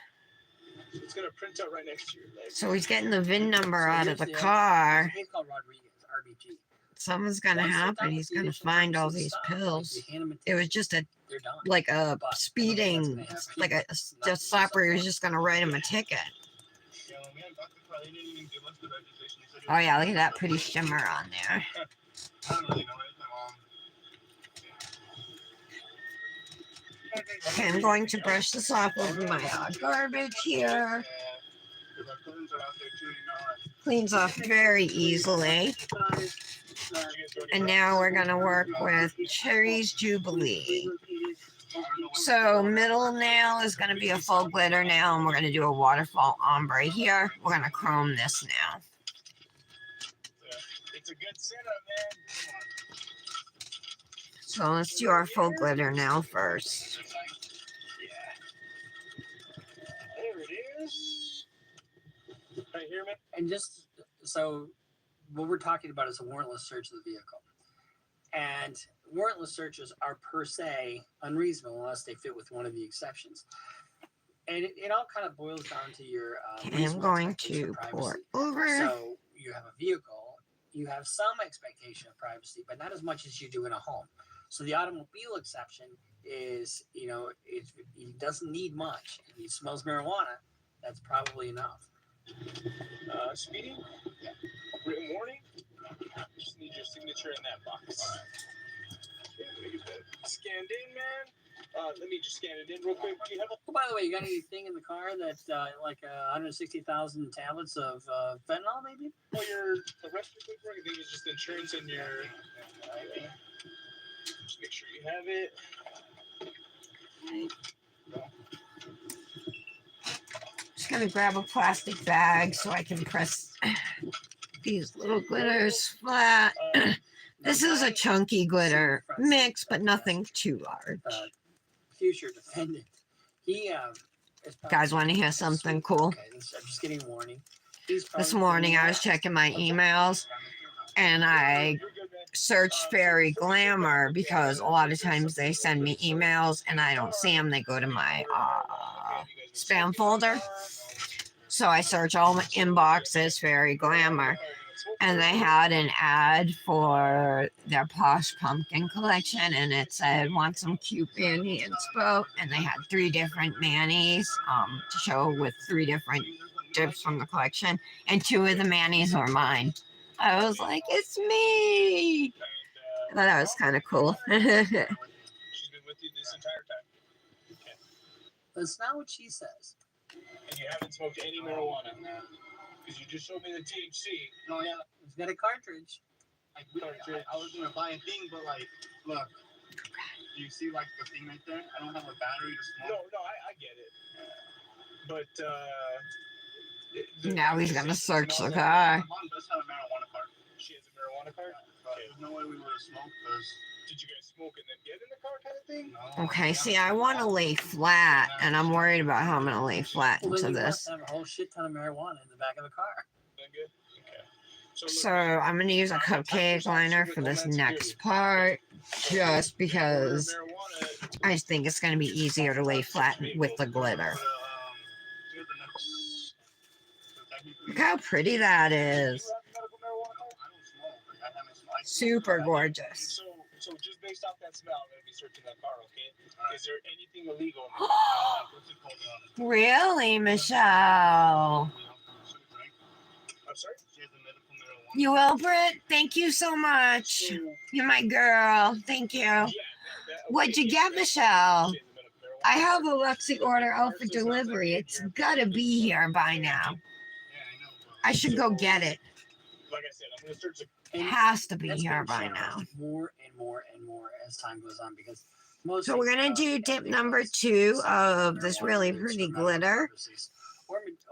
It's gonna print out right next to your leg. So he's getting the VIN number So out here's of the there's car. a case called Rodriguez, RBG. Something's gonna Once they're happen. done He's with gonna initial find all purchase these stuff, pills. if you hand them a It was ticket, just a they're done. like a But I know what's speeding, gonna happen. like a Not just use stopper. He was someone. just gonna write him a ticket. Yeah, when we had got the car, they didn't even give us the registration. They said it Oh was yeah, look at that but pretty shimmer on there. I don't really know. It's my mom. Okay, I'm going to brush this off with my garbage here. Yeah. Because our cousins are out there too, you know. Cleans off very easily. And now we're gonna work with Cherries Jubilee. So middle nail is gonna be a full glitter nail, and we're gonna do a waterfall ombre here. We're gonna chrome this now. It's a good setup, man. So let's do our full glitter nail first. There it is. Right here, man. And just so what we're talking about is a warrantless search of the vehicle. And warrantless searches are per se unreasonable unless they fit with one of the exceptions. And it all kind of boils down to your Okay, I'm reasonable going expectation to of pour privacy. over. So you have a vehicle, you have some expectation of privacy, but not as much as you do in a home. So the automobile exception is, it doesn't need much. If it smells marijuana, that's probably enough. Speeding? Written warning? Just need your signature in that box. Scanned in, man. Let me just scan it in real quick. Do you have a Oh, by the way, you got anything in the car that's like 160,000 tablets of fentanyl, maybe? well, the rest of your paperwork? I think it's just insurance and your ID. Just make sure you have it. Just gonna grab a plastic bag so I can press these little glitters flat. This is a chunky glitter mix, but nothing too large. Future defendant. He is probably- Guys, want to hear something cool? Okay, I'm just getting a warning. He's This probably morning I was criminal. checking my emails and I You're good, man. searched Fairy Glamour because a lot of times they send me emails and I don't see them. They go to my spam folder. So I search all my inboxes, Fairy Glamour, and they had an ad for their Posh Pumpkin collection, and it said, want some cute Manny inspo, and they had 3 different Mannies to show with 3 different dips from the collection, and 2 of the Mannies were mine. I was like, it's me! I thought that was kind of cool. She's been with you this entire time. Okay. That's not what she says. And you haven't smoked any marijuana. Because you just showed me the THC. No, yeah. He's got a cartridge. I was gonna buy a thing, but like, look. Do you see like the thing right there? I don't have a battery to No, smoke. I get it. But Now he's gonna search the My car. mom does have a marijuana card. She has a marijuana card. But there's no way we would have smoked because. Did you guys smoke and then get in the car, kind of thing? No. Okay, see, I want to lay flat, and I'm worried about how I'm going to lay flat Well, into then you this. must have a whole shit ton of marijuana in the back of the car. That good? Okay. So, So I'm going to use a cupcake liner for this next part, just because I just think it's going to be easier to lay flat with the glitter. Look how pretty that is. Super gorgeous. So just based off that smell, I'm gonna be searching that car. Okay. Is there anything illegal? In Really, Michelle? I'm sorry. You will, Britt? Thank you so much. You're my girl. Thank you. What'd you get, Michelle? I have a Lexi order out for delivery. It's gotta be here by now. I should go get it. Like I said, I'm gonna search. It has to be That's here gonna by now. change more and more and more as time goes on because most. So we're gonna do dip number 2 of this really pretty glitter.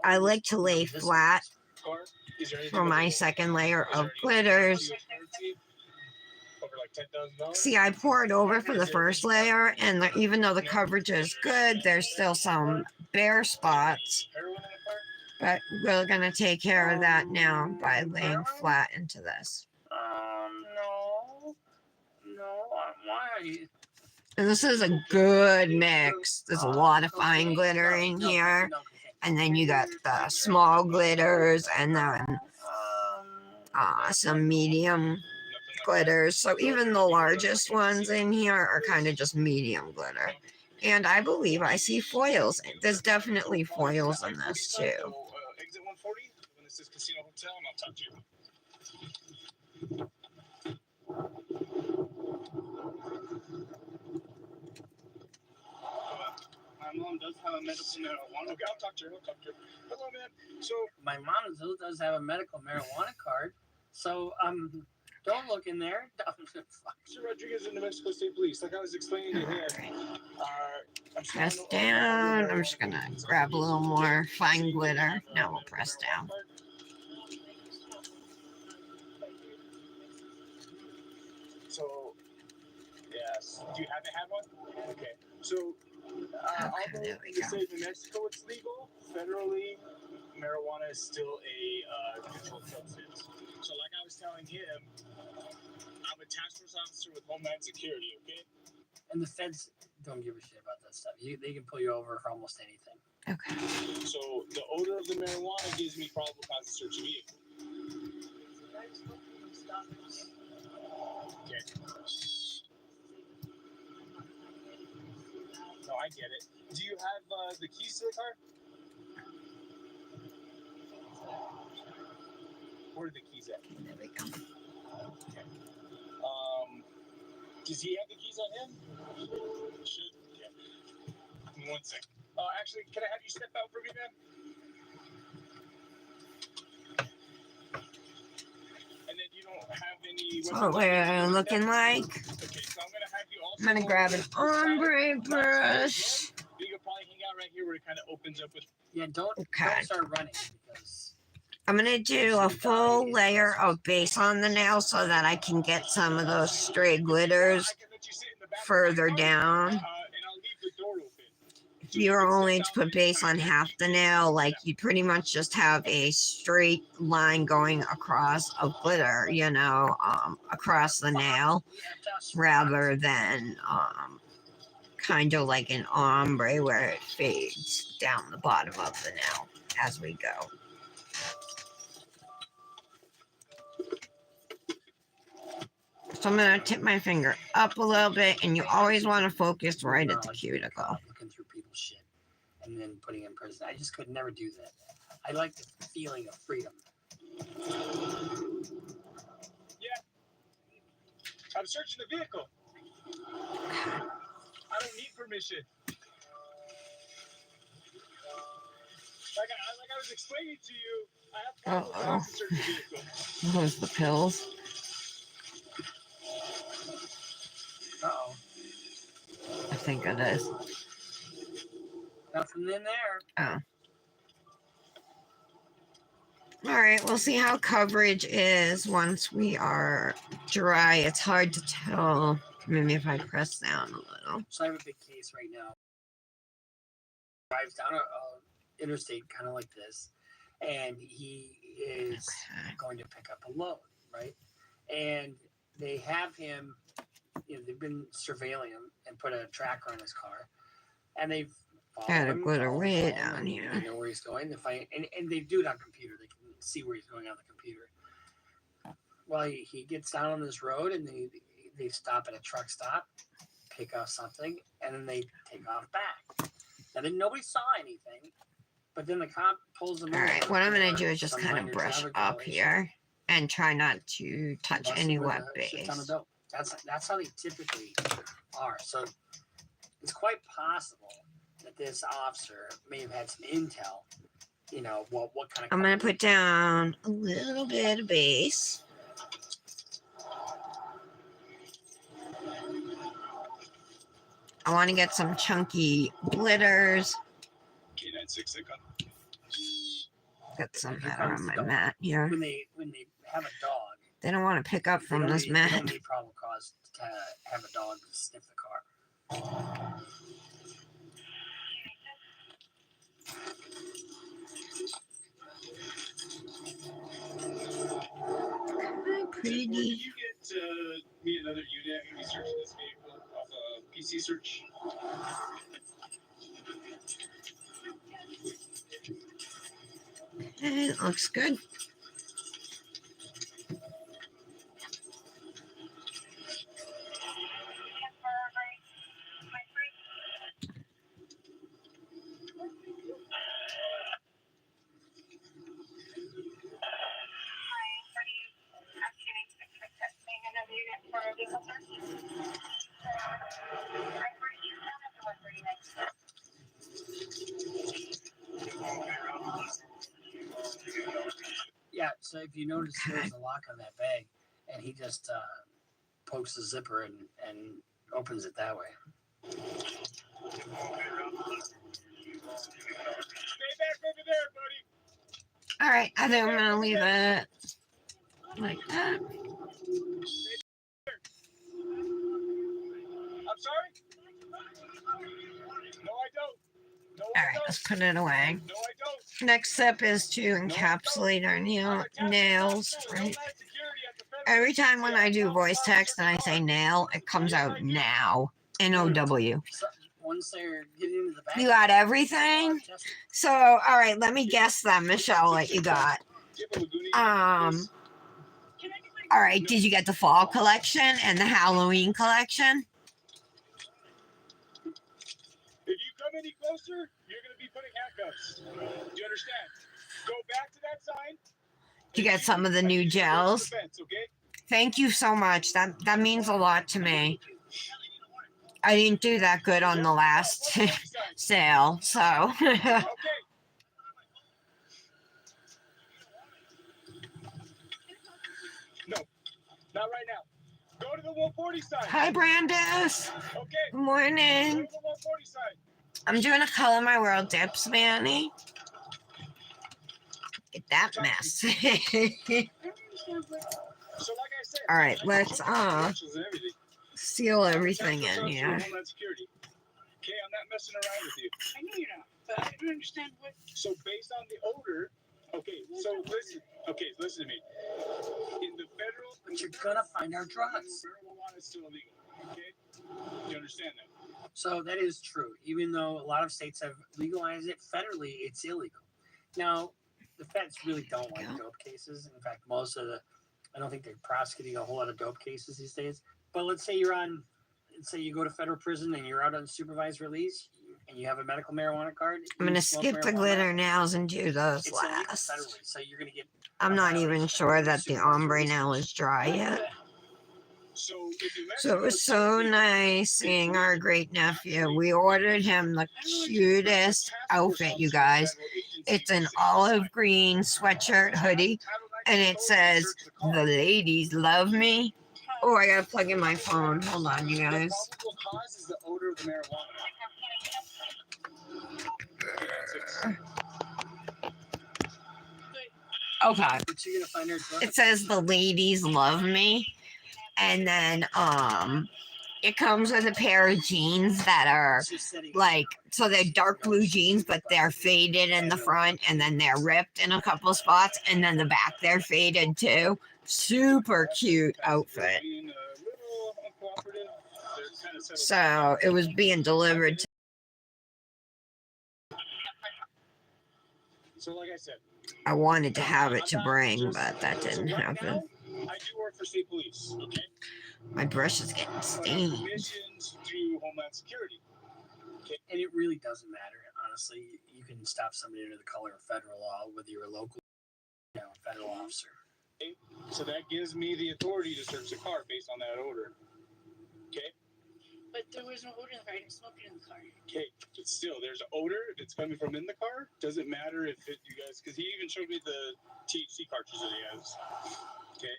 I like to lay flat for my second layer of glitters. See, I poured over for the first layer, and even though the coverage is good, there's still some bare spots. But we're gonna take care of that now by laying flat into this. No. why. And this is a good mix. There's a lot of fine glitter in here. And then you got the small glitters and then some medium glitters. So even the largest ones in here are kind of just medium glitter. And I believe I see foils. There's definitely foils in this too. Exit 140 when this is Casino Hotel, and I'll talk to you. My mom does have a medical marijuana. Okay, I'll talk to her. Hello, man. So, My mom does have a medical marijuana card. So, don't look in there. Mr. Rodriguez in New Mexico State Police, like I was explaining to him, I'm Press down. I'm just gonna grab a little more fine glitter. Now we'll press down. So, yes. Do you haven't had one? Okay. So, although there we the go. state of New Mexico it's legal, federally, marijuana is still a controlled substance. So, like I was telling him, I'm a task force officer with Homeland Security, okay? And the feds don't give a shit about that stuff. They can pull you over for almost anything. Okay. So, the odor of the marijuana gives me probable cause to search a vehicle. Okay. No, I get it. Do you have the keys to the car? Where are the keys at? There we go. Okay. Does he have the keys on him? Should. Okay. 1 sec. Actually, can I have you step out for me, man? And then you don't have any. So what we're looking like. Okay, so I'm gonna have you also. I'm gonna grab an ombre brush. You can probably hang out right here where it kind of opens up with. Yeah, don't start running because I'm gonna do a full layer of base on the nail so that I can get some of those stray glitters further down. And I'll leave the door open. If you were only to put base on half the nail, like you pretty much just have a straight line going across of glitter, across the nail, rather than kind of like an ombre where it fades down the bottom of the nail as we go. So I'm going to tip my finger up a little bit, and you always want to focus right at the cuticle. Looking through people's shit and then putting it in prison. I just could never do that. I like the feeling of freedom. Yeah. I'm searching the vehicle. I don't need permission. Like I was explaining to you, I have probable cause to search the vehicle. Those the pills. Uh-oh. I think it is. Nothing in there. Oh. All right, we'll see how coverage is once we are dry. It's hard to tell. Maybe if I press down a little. So I have a big case right now. Drives down a interstate kind of like this, and he is going to pick up a load, right? And they have him, they've been surveilling him and put a tracker on his car, and they've got a glitter way down here. They know where he's going. They find, and they do it on computer. They can see where he's going on the computer. Well, he gets down on this road, and they stop at a truck stop, pick up something, and then they take off back. And then nobody saw anything, but then the cop pulls them over. All right, what I'm going to do is just kind of brush up here and try not to touch any wet base. That's how they typically are. So it's quite possible that this officer may have had some intel. What kind of. I'm going to put down a little bit of base. I want to get some chunky glitters. Got some that are on my mat here. When they have a dog, they don't want to pick up from this mat. They don't need probable cause to have a dog to sniff the car. Pretty. Before you get to meet another unit and be searching this vehicle, PC search. Okay, it looks good. Yeah, so if you notice, Okay. there's a lock on that bag, and he just pokes the zipper and opens it that way. Stay back over there, buddy. All right, I think I'm gonna leave it like that. I'm sorry? No, I don't. No, All I right, don't. let's put it away. No, I don't. Next step is to encapsulate our nails, right? Every time when I do voice text and I say nail, it comes out now. N-O-W. So once they're getting into the bag, You got everything? So, all right, let me guess then, Michelle, what you got. All right, did you get the fall collection and the Halloween collection? If you come any closer, you're going to be putting handcuffs. Do you understand? Go back to that sign. Did you get some of the new gels? Fence, okay? Thank you so much. That means a lot to me. I didn't do that good on the last sale, so. Okay. No, not right now. Go to the 140 side. Hi, Brandis. Okay. Good morning. Go to the 140 side. I'm doing a Color My World dips, Manny. Get that mess. So like I said, All right, let's credentials and everything. seal everything in here. Homeland Security. Okay, I'm not messing around with you. I know you're not, but I don't understand what. So based on the odor, okay, so listen to me. In the federal, but you're gonna find our drugs. marijuana is still illegal. Okay, you understand that? So that is true. Even though a lot of states have legalized it federally, it's illegal. Now, the feds really don't like dope cases. In fact, I don't think they're prosecuting a whole lot of dope cases these days. But let's say you go to federal prison and you're out on supervised release and you have a medical marijuana card. I'm going to skip the glitter nails and do those It's illegal last. federally, so you're gonna get. I'm not even sure that the ombre nail is dry yet. So if you So it was so nice seeing our great nephew. We ordered him the cutest outfit, you guys. It's an olive green sweatshirt hoodie, and it says, "The ladies love me." Oh, I gotta plug in my phone. Hold on, you guys. The probable cause is the odor of the marijuana. Okay. But you're gonna find our drugs. It says, "The ladies love me." And then it comes with a pair of jeans that are like, so they're dark blue jeans, but they're faded in the front, and then they're ripped in a couple spots, and then the back they're faded too. Super cute outfit. Being a little uncooperative, they're kind of settled So it was being delivered to So like I said, I wanted to have it to bring, but that didn't right happen. now, I do work for state police, okay? My brush is getting But I have stained. permissions through Homeland Security. And it really doesn't matter. Honestly, you can stop somebody under the color of federal law, whether you're a local, federal officer. So that gives me the authority to search the car based on that odor. Okay? But there was no odor in the car. I didn't smoke it in the car. Okay, but still, there's an odor. If it's coming from in the car, doesn't matter if you guys, because he even showed me the THC cartridge that he has. Okay,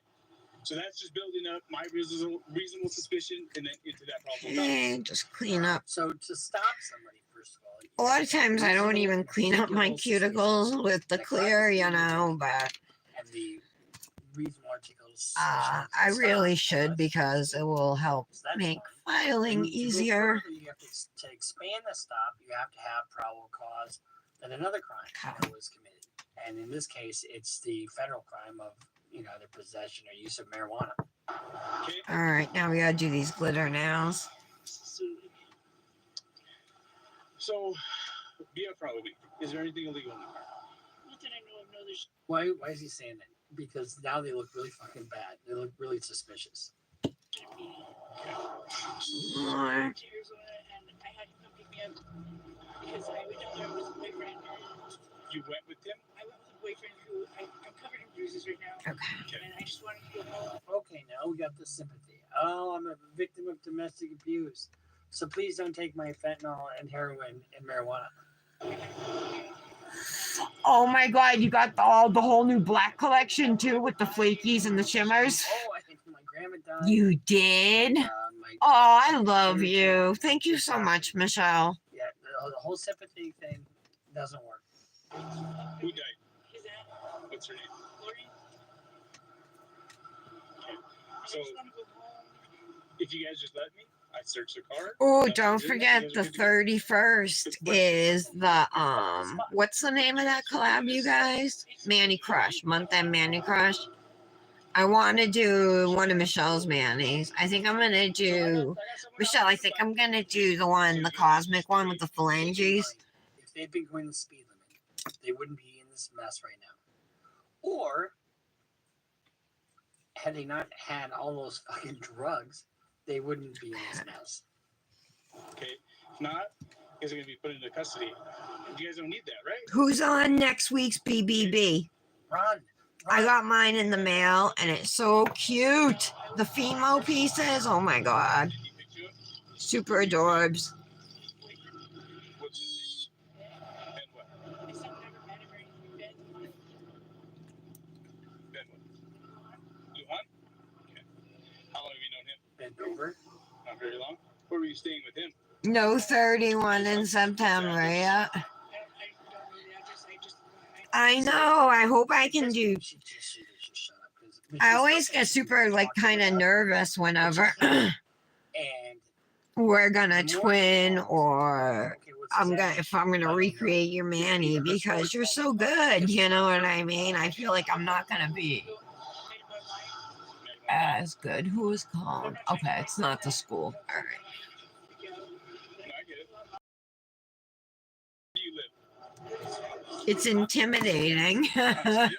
so that's just building up my reasonable suspicion and then into that problem. Okay, just clean up. So to stop somebody, first of all, A lot of times I don't even clean up my cuticles with the clear, you know, but and the reasonable articles. I really should, because it will help make filing easier. You have to expand the stop. You have to have probable cause that another crime was committed, and in this case, it's the federal crime of either possession or use of marijuana. Okay, All right, now we gotta do these glitter nails. So So, be upfront with me. Is there anything illegal in the car? Not that I know of. No, there's. Why is he saying that? Because now they look really fucking bad. They look really suspicious. Can't be. More. To Arizona, and I had to come pick me up because I went down there with a boyfriend. You went with him? I went with a boyfriend who I'm covered in bruises right now, Okay. and I just wanted to go home. Okay, now we got the sympathy. Oh, I'm a victim of domestic abuse. So please don't take my fentanyl and heroin and marijuana. Oh my god, you got the whole new black collection too with the flakies and the shimmers. Oh, I think my grandma died. You did? My Oh, I love you. Thank you so much, Michelle. yeah, the whole sympathy thing doesn't work. Who died? His aunt, What's her name? Lori. Okay. I So, just want to go home. if you guys just let me, I search the car. Oh, nothing's don't in it, forget you guys the are good to go. 31st is the what's the name of that collab, you guys? Manny Crush, month end Manny Crush. I want to do one of Michelle's Manny's. I think I'm gonna do Michelle. I think I'm gonna do the cosmic one with the phalanges. If they'd been going the speed limit, they wouldn't be in this mess right now. Or had they not had all those fucking drugs, they wouldn't be in this mess. Okay. If not, you guys are going to be put into custody. You guys don't need that, right? Who's on next week's BBB? Run. I got mine in the mail, and it's so cute. The Fimo pieces. Oh my god, Did he pick you up? super adorbs. What's his name? Ben what? I said never met him or anything. Ben what? Luhan? Okay. How long have you known him? Bent over. Not very long. Where were you staying with him? No 31 in September yet. I don't know the address. I know. I hope I can do. She just shut up. 'Cause I she's always not get gonna super talk like kind of about nervous whenever And we're gonna the more twin she talks, or okay, what's I'm his gonna name? if I'm I gonna don't recreate your Manny because you're so good. You know what I mean? I feel like I'm not gonna be as good. Who is called? Okay, it's not the school. All right. No, I get it. Where do you live? It's intimidating. Insidious?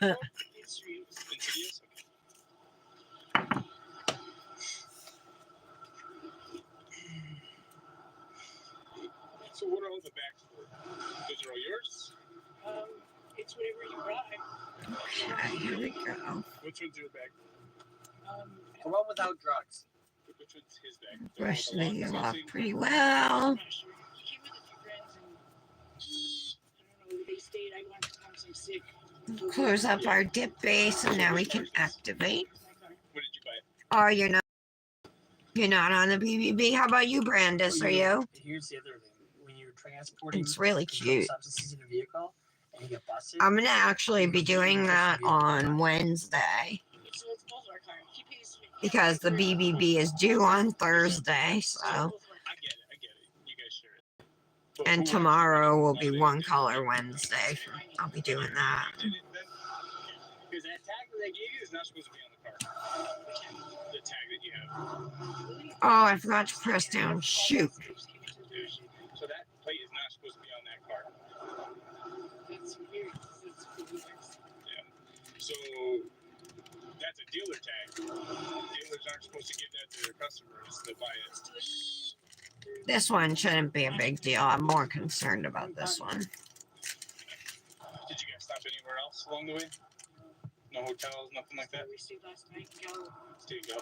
So what are all the bags for? Those are all yours? It's whatever you brought. Okay, here we go. Which one's your bag? The one without drugs. Which one's his bag? The one with Brushing the long you off crossing? pretty I'm well. not sure. He came with a few friends and I don't know, they stayed. I wanted to come some sick. Close up our dip base, and now we can activate. What did you buy? Oh, you're not on the BBB. How about you, Brandis? Are you? Here's the other thing. When you're transporting It's really controlled cute. substances in a vehicle and you get busted, I'm gonna actually be doing that on Wednesday So it's both our car. He pays because the BBB is due on Thursday. So, I get it. You guys share it. But and who else? tomorrow will be Monday. One Color Wednesday. I'll be doing that. Did it then? Because that tag that they gave you is not supposed to be on the car. The tag that you have. Oh, I forgot to press down. Shoot. So that plate is not supposed to be on that car. That's weird. So that's a dealer tag. Dealers aren't supposed to give that to their customers to buy it. This one shouldn't be a big deal. I'm more concerned about this one. Did you guys stop anywhere else along the way? No hotels, nothing like that? We stayed last night. Gallo. There you go.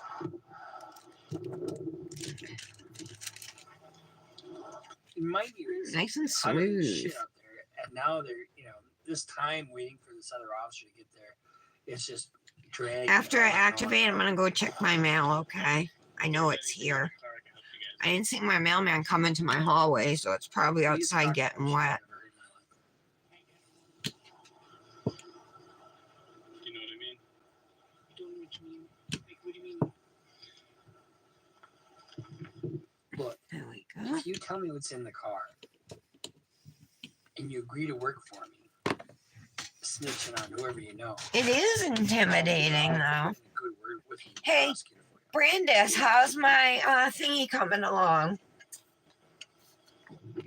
it might be Nice and ton of smooth. shit up there. And now they're, this time waiting for this other officer to get there, it's just dragging. After I on and activate, I'm on. gonna go check my mail. Okay, I know it's here. I didn't see my mailman come into my hallway, so it's probably Biggest outside fucking getting shit wet. I've ever heard in my life. You know what I mean? I don't know what you mean. Like, what do you mean? Look, There we go. if you tell me what's in the car and you agree to work for me, snitching on whoever you know. It is intimidating, though. Good word with the Hey, prosecutor for you. Brandis, how's my thingy coming along?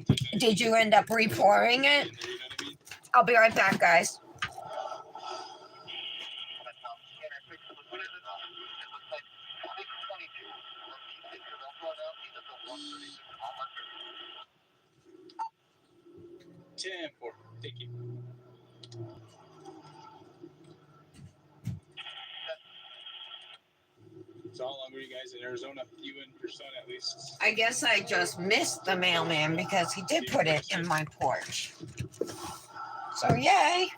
Take that Did you end up repouring it? in there, you know what I mean? I'll be right back, guys. Ten four. Thank you. So how long were you guys in Arizona? You and your son, at least. I guess I just missed the mailman because he did put it in my porch. So yay.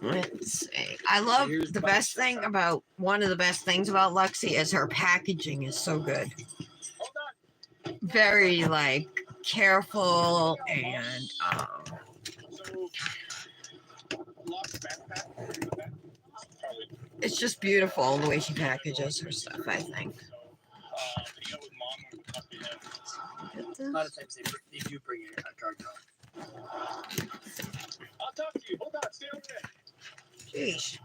Let's see. I love the best thing about one of the best things about Luxie is her packaging is so good. Hold on. Very like careful and So lost backpack. Probably. it's just beautiful the way she packages her stuff, I think. So hang out with mom and we'll talk to you. Look at A lot of this. times they do bring in a drug home. I'll talk to you. Hold on. Stay over there. Jeez.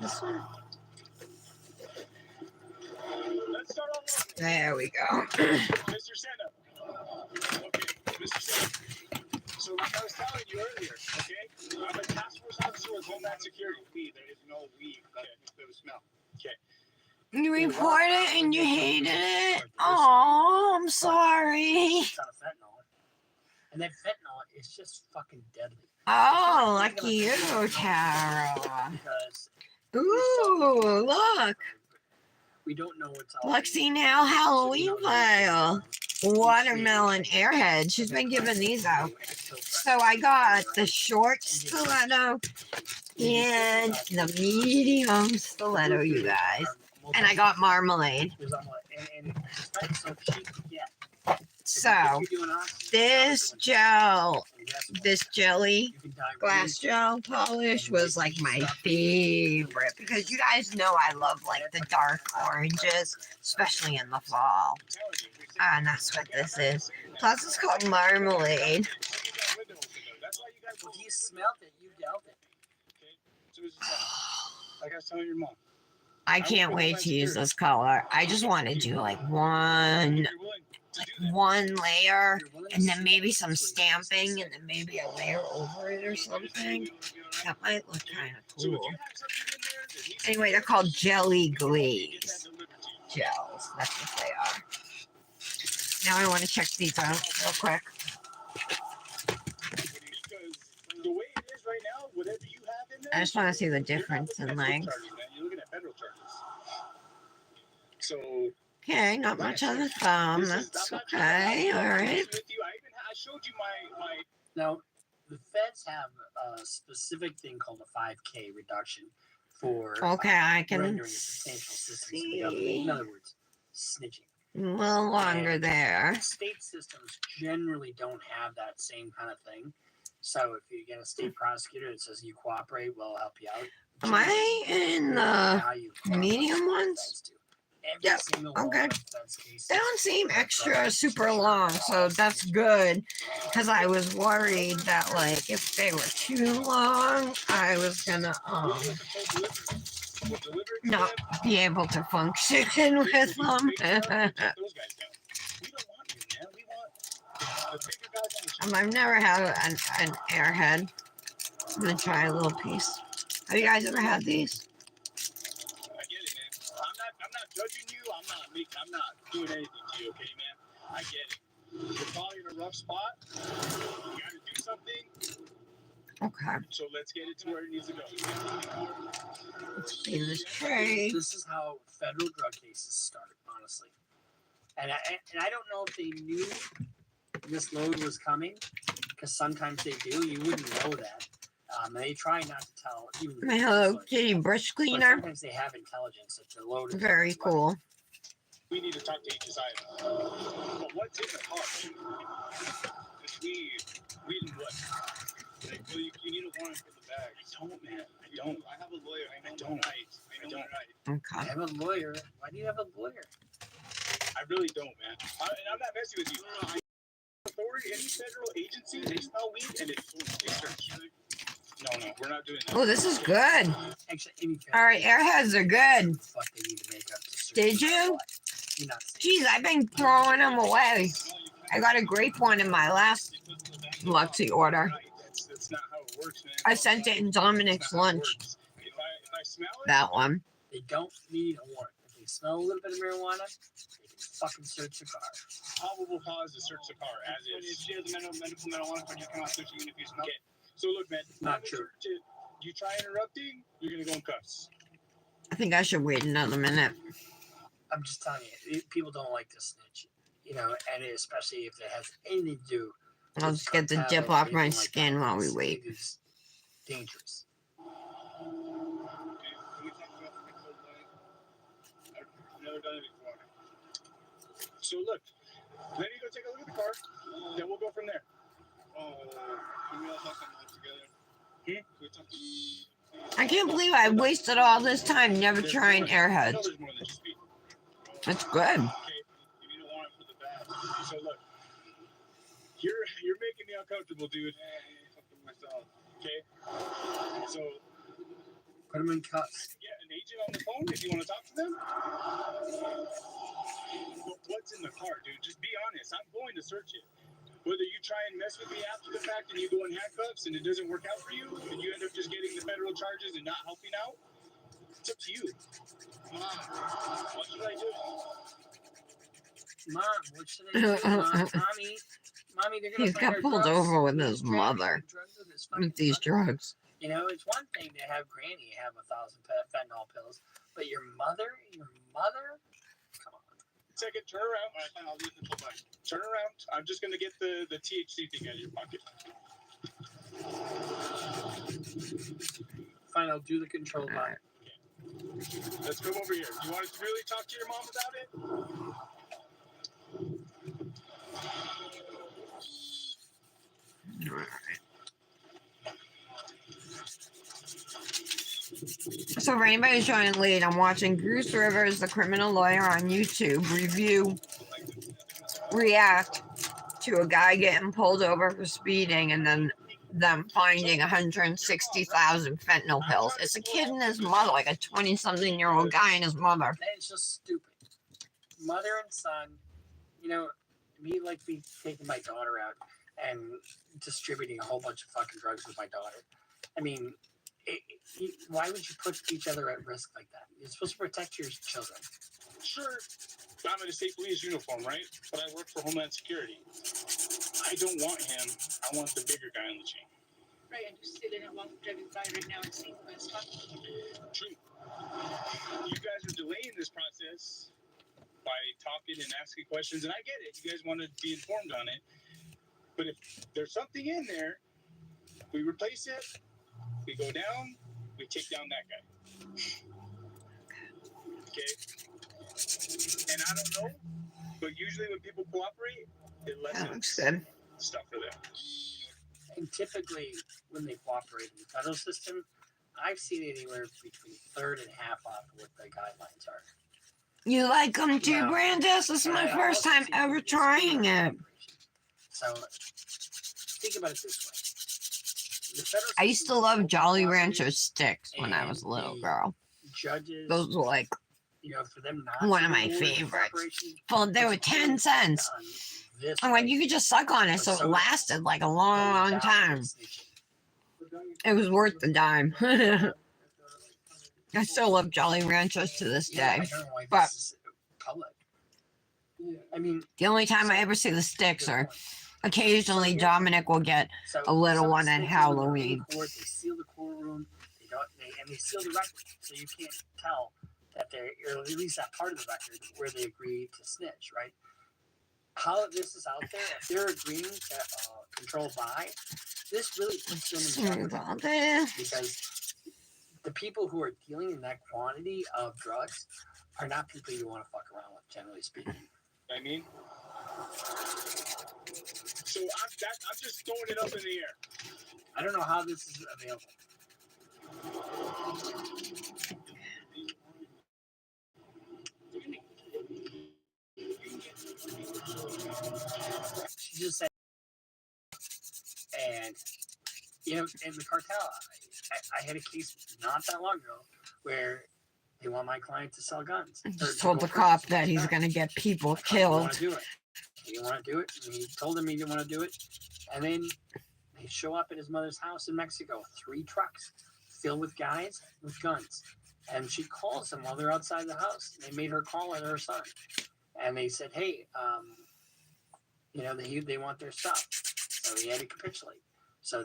This one. Let's start all over. There we go. Mr. Santa. Okay, Mr. Santa. So like I was telling you earlier, okay? I'm a task force officer with Homeland Security. There is no weed. That's just the smell. You reported it and you hated it. Oh, I'm sorry. It's got a fentanyl. And that fentanyl is just fucking deadly. Oh, lucky you, Tara. Because Ooh, look. we don't know what's all Luxie now Halloween vial. Watermelon airhead. She's been giving these out. So I got the short stiletto and the medium stiletto, you guys. And I got marmalade. It's so cheap to get. So this gel, this jelly glass gel polish was like my favorite because you guys know I love like the dark oranges, especially in the fall. And that's what this is. Plus it's called marmalade. You smelled it, you dealt it. Like I was telling your mom. I can't wait to use this color. I just want to do like one layer and then maybe some stamping and then maybe a layer over it or something. That might look kind of cool. Anyway, they're called jelly glaze gels. That's what they are. Now I want to check these out real quick. Because the way it is right now, whatever you have in there, I just want to see the difference in length. You're looking at federal charges. So Okay, not much on the thumb. That's okay. All right. I showed you my. Now, the feds have a specific thing called a 5K reduction for Okay, I can rendering a substantial assistance to the government. see In other words, snitching. a little longer there. State systems generally don't have that same kind of thing. So if you get a state prosecutor that says you cooperate, we'll help you out. Am I in the Value medium ones? feds do. Every Yep, single one okay. of the feds cases They don't seem extra super long, so that's good. Because I was worried that like if they were too long, I was gonna not be able to function with them. I've never had an airhead. I'm gonna try a little piece. Have you guys ever had these? I get it, man. I'm not judging you. I'm not doing anything to you, okay, man? I get it. You're probably in a rough spot. You gotta do something. Okay. So let's get it to where it needs to go. Let's see this tray. This is how federal drug cases start, honestly. And I don't know if they knew this load was coming, because sometimes they do. You wouldn't know that. They try not to tell. Even My Hello Kitty brush but cleaner. sometimes they have intelligence that the load is Very cool. We need to talk to HSI. But what's in the car? It's weed and what? Like, well, you need a warrant for the bag. I don't, man. I don't. I have a lawyer. I know my rights. I know my rights. I Okay. have a lawyer. Why do you have a lawyer? I really don't, man. And I'm not messing with you. Authority, any federal agency, they smell weed and they search. No, we're not doing that. Oh, this is good. Actually, any All right, airheads are good. fuck they need to make up to search Did for you? what. You nuts. Jeez, I've been throwing them away. I got a grape one in my last Luxie order. That's not how it works, man. I sent it in Dominic's lunch. If I smell it, That one. They don't need a warrant. If they smell a little bit of marijuana, they can fucking search the car. probable cause to search the car as If is. she has a medical marijuana, but you cannot search even if you smell. Okay. So look, man. Not I'm gonna true. search it. You try interrupting, you're gonna go in cuffs. I think I should wait another minute. I'm just telling you, people don't like to snitch. You know, and especially if it has anything to do. I'll with just get the cartel dip or off my anything like skin that. while we It wait. is dangerous. Can we talk about the controlled buy? I've never done it before. So look, let me go take a look at the car. Then we'll go from there. Oh, can we all talk about it together? Hmm? Can we talk I can't believe I wasted all this time never There's trying more. I know airheads. there's more than just speed. That's good. Okay. If you don't want it for the bad, So look, you're making me uncomfortable, dude. I'm fucking myself. Okay. So Put them in I cuffs. can get an agent on the phone if you want to talk to them. But what's in the car, dude? Just be honest. I'm going to search it. Whether you try and mess with me after the fact and you go in handcuffs and it doesn't work out for you and you end up just getting the federal charges and not helping out, it's up to you. Mom, what should I do? Mom, what should I do? Mom, mommy, they're gonna He's find got our pulled drugs. over with He's his driving mother the drugs with his fucking with these mother. drugs. You know, it's one thing to have Granny have 1,000 fentanyl pills, but your mother, come on. Second, turn around. All right, fine, I'll do the controlled buy. Turn around. I'm just going to get the THC thing out of your pocket. Fine, I'll do the controlled buy. Alright. Let's come over here. You want to really talk to your mom about it? So for anybody who's joining late, I'm watching Bruce Rivers, the criminal lawyer on YouTube, react to a guy getting pulled over for speeding and then them finding 160,000 fentanyl pills. It's a kid and his mother, like a 20-something-year-old guy and his mother. That is just stupid. Mother and son, you know, me taking my daughter out and distributing a whole bunch of fucking drugs with my daughter. I mean, why would you put each other at risk like that? You're supposed to protect your children. Sure, I'm in a state police uniform, right? But I work for Homeland Security. I don't want him. I want the bigger guy on the chain. Right, and just sitting at one driving by right now and seeing my stuff. True. You guys are delaying this process by talking and asking questions, and I get it. You guys want to be informed on it. But if there's something in there, we replace it, we go down, we take down that guy. Okay? And I don't know, but usually when people cooperate, it That looks lessens good. stuff for them. And typically, when they cooperate in the federal system, I've seen anywhere between third and half off of what the guidelines are. You like them too, No. Brandis? This is my And I first also time see ever it's trying it. operation. So think about it this way. The federal I used to system is love so Jolly cooperative, Rancher sticks when I was a little and girl. Judges, Those were like, you know, for them not one to of my reward favorites. cooperation, well, they were it's 10 only cents. done this I'm like, way. you could just suck on it, so it lasted like a long time. It was worth the dime. I still love Jolly Ranchers to this Yeah, I day. don't know why But- this is public. I mean, The only time I ever see the sticks are occasionally Dominic will get so a little some one at states, when they're in Halloween. Court, they seal the courtroom. They seal the record, so you can't tell that they're, or at least that part of the record where they agreed to snitch, right? How this is out there, if they're agreeing to control buy, this really puts them in Sorry jeopardy about this. because the people who are dealing in that quantity of drugs are not people you want to fuck around with, generally speaking. I mean, so I'm just throwing it up in the air. I don't know how this is available. She just said, and you know, in the cartel, I had a case not that long ago where they want my client to sell guns. He or just to told go the cop purchase that he's guns. gonna get people My client didn't want killed. to do it. He didn't want to do it. And he told him he didn't want to do it. And then they show up at his mother's house in Mexico, 3 trucks filled with guys with guns. And she calls them while they're outside the house. They made her call it her son. And they said, hey, they want their stuff. So he had to capitulate. So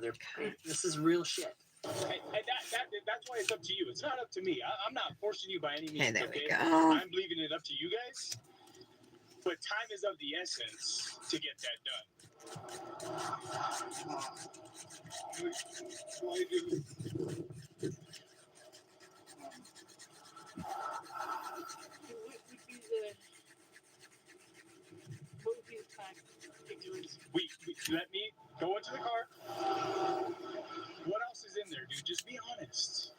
this is real shit. That's why it's up to you. It's not up to me. I'm not forcing you by any means. Okay, there we go. I'm leaving it up to you guys. But time is of the essence to get that done. Why do? What would be the time particulars? Let me go into the car. What else is in there, dude? Just be honest.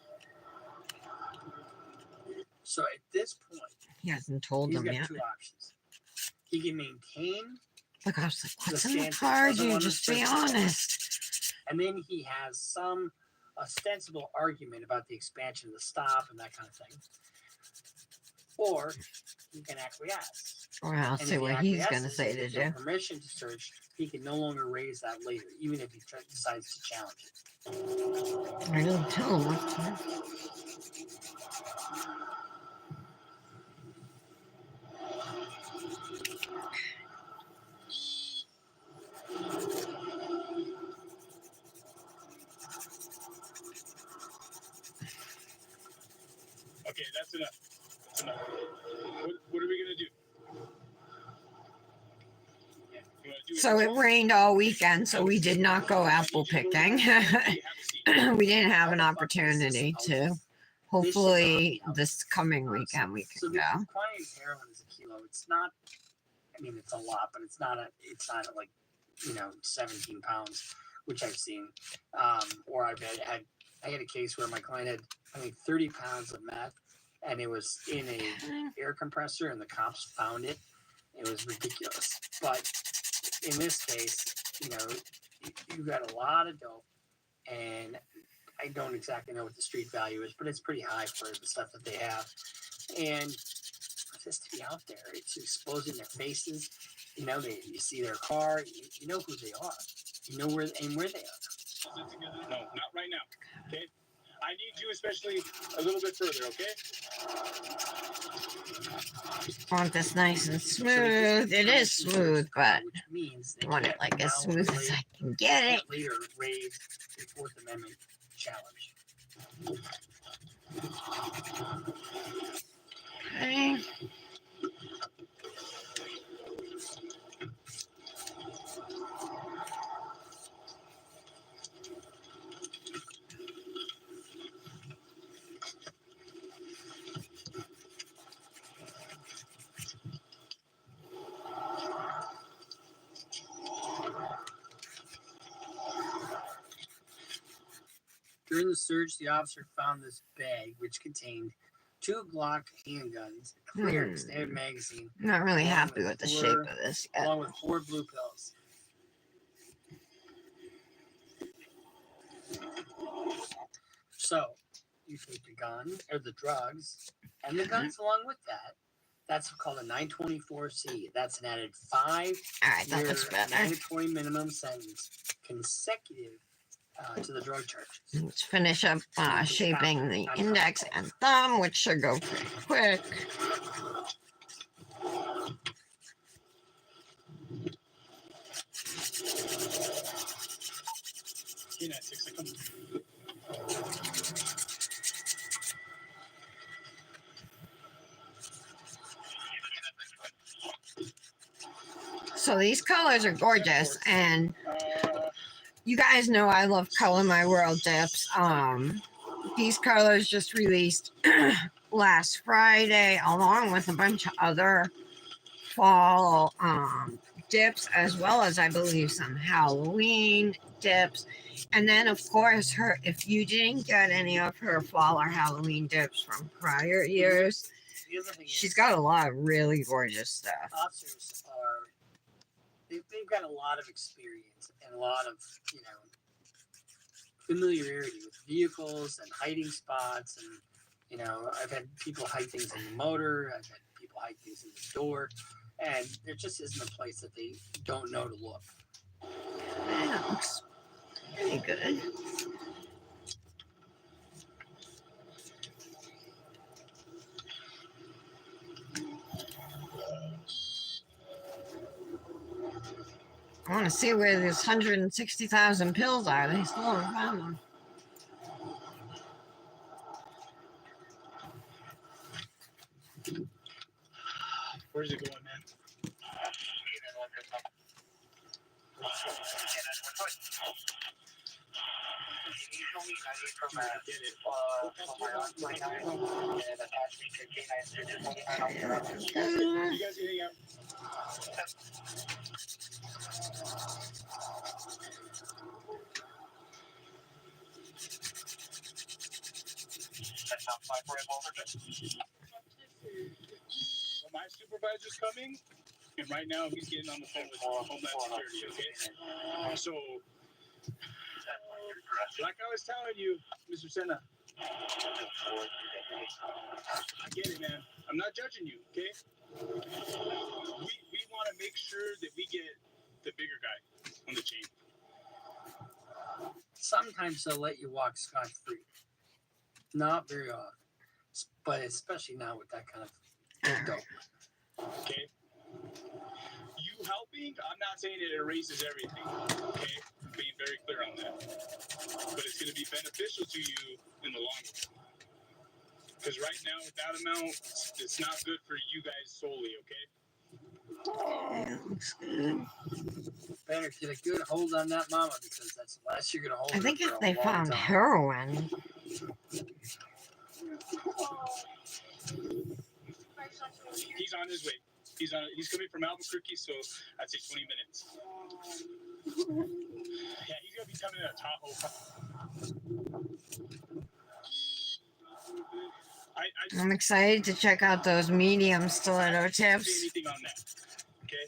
So at this point, He hasn't told he's them got yet. 2 options. He can maintain, The cop's like, what's The in the stance car, doesn't dude? want to Just be search the honest. and then he has some ostensible argument about the expansion of the stop and that kind of thing. Or he can acquiesce. Or I'll And see if he what he's gonna acquiesces say and to gives them you. permission to search, he can no longer raise that later, even if he decides to challenge it. I don't tell him what to. Okay, that's enough. That's enough. What are we gonna do? You wanna do So it rained all weekend, so we did not go apple picking. We didn't have an opportunity to. Hopefully, this coming weekend we So can the go. quantity of heroin is a kilo. It's not. I mean, it's a lot, but it's not like 17 pounds, which I've seen. Or I had a case where my client had, I think, 30 pounds of meth, and it was in a air compressor, and the cops found it. It was ridiculous. But in this case, you got a lot of dope, and I don't exactly know what the street value is, but it's pretty high for the stuff that they have. And just to be out there, it's exposing their faces. You see their car. You know who they are. You know where they are. No, not right now. Okay. I need you, especially a little bit further. Okay. Want this nice and smooth. It is smooth, but which means I want it like as smooth as I can get it. Later raise a Fourth Amendment challenge. Okay. During the search, the officer found this bag, which contained 2 Glock handguns, a clear extended magazine, Not really along happy with with the 4 shape of this yet. along with 4 blue pills. So, you take the gun, or the drugs, and the guns along with that. That's called a 924C. That's an added 5-year Alright, that looks better. mandatory minimum sentence consecutive to the drug charges. Let's finish up shaping the index and thumb, which should go pretty quick. So these colors are gorgeous, and you guys know I love Color My World dips. These colors just released last Friday, along with a bunch of other fall dips, as well as I believe some Halloween dips. And then of course if you didn't get any of her fall or Halloween dips from prior years, she's got a lot of really gorgeous stuff. Officers they've got a lot of experience and a lot of familiarity with vehicles and hiding spots You know, I've had people hide things in the motor. I've had people hide things in the door, and there just isn't a place that they don't know to look. That looks pretty good. I want to see where these 160,000 pills are. They still haven't found them. Where's it going, man? You guys can hang out. So my supervisor's coming, and right now he's getting on the phone with Homeland Security, okay? So, like I was telling you, Mr. Senna, I get it, man. I'm not judging you, okay? We want to make sure that we get the bigger guy on the chain. Sometimes they'll let you walk scot-free. Not very often, but especially now with that kind of dope. Okay? You helping, I'm not saying it erases everything, okay? I'm being very clear on that. But it's going to be beneficial to you in the long run. Because right now, with that amount, it's not good for you guys solely, okay? That looks good. Better get a good hold on that mama, because that's the last you're gonna hold. I think her if for a they long found time. heroin, He's on his way. He's coming from Albuquerque, so I'd say 20 minutes. Yeah, he's gonna be coming to Tahoe. I'm excited to check out those medium stiletto I can't say tips. anything on that. Okay,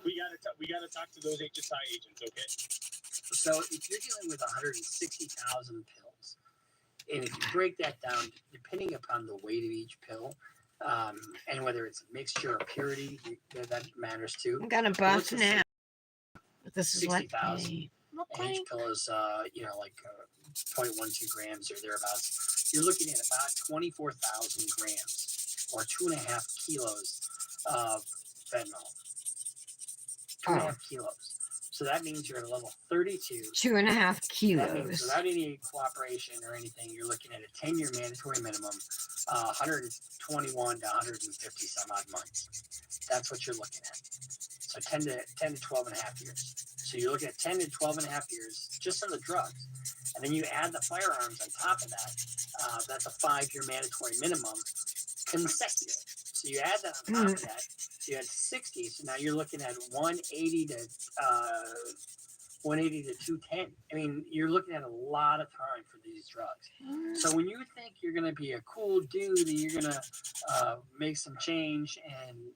we gotta talk to those HSI agents. Okay. So if you're dealing with 160,000 pills, and if you break that down, depending upon the weight of each pill, and whether it's a mixture or purity, that matters too. I'm gonna buff now. But this is what 60,000. they look And like. each pill is, like 0.12 grams or thereabouts. You're looking at about 24,000 grams or 2.5 kilos of fentanyl. 2.5 kilos. So that means you're at a level 32. 2.5 That means kilos. without any cooperation or anything, you're looking at a 10-year mandatory minimum, 121 to 150 some odd months. That's what you're looking at. So 10 to 12 and a half years. So you're looking at 10 to 12 and a half years just on the drugs. And then you add the firearms on top of that. That's a 5-year mandatory minimum consecutive. So you add that on top of that. So you had 60. So now you're looking at 180 to 210. I mean, you're looking at a lot of time for these drugs. So when you think you're going to be a cool dude and you're going to make some change, and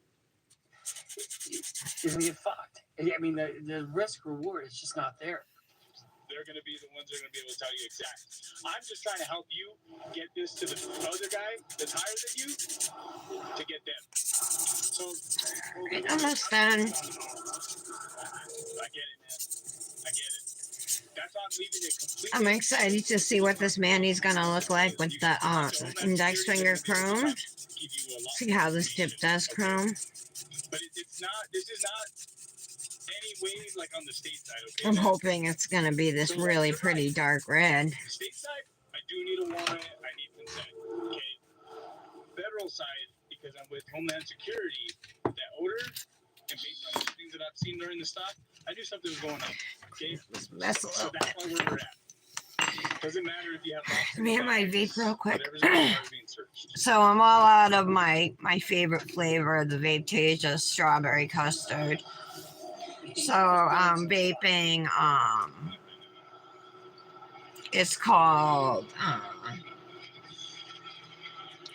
you're going to get fucked. I mean, the risk reward is just not there. They're going to be the ones that are going to be able to tell you exactly. I'm just trying to help you get this to the other guy that's higher than you to get them. So, Almost done. I get it, man. I get it. That's why I'm leaving it completely. I'm excited to see what this Mandy's gonna look like with the index finger chrome. See how this tip does chrome. But it's not. This is not any way like on the state side. Okay. I'm hoping it's gonna be this really pretty dark red. State side, I do need a warrant. I need consent. Okay. Federal side, because I'm with Homeland Security, that odor, and based on the things that I've seen during the stop, I knew something was going on. Okay. Let's mess a So little that's bit. why we're at. Doesn't matter if you have. Let me have my vape real quick. Whatever's in the car is being searched. So I'm all out of my favorite flavor, the Vape Tasia strawberry custard. So I'm vaping. It's called.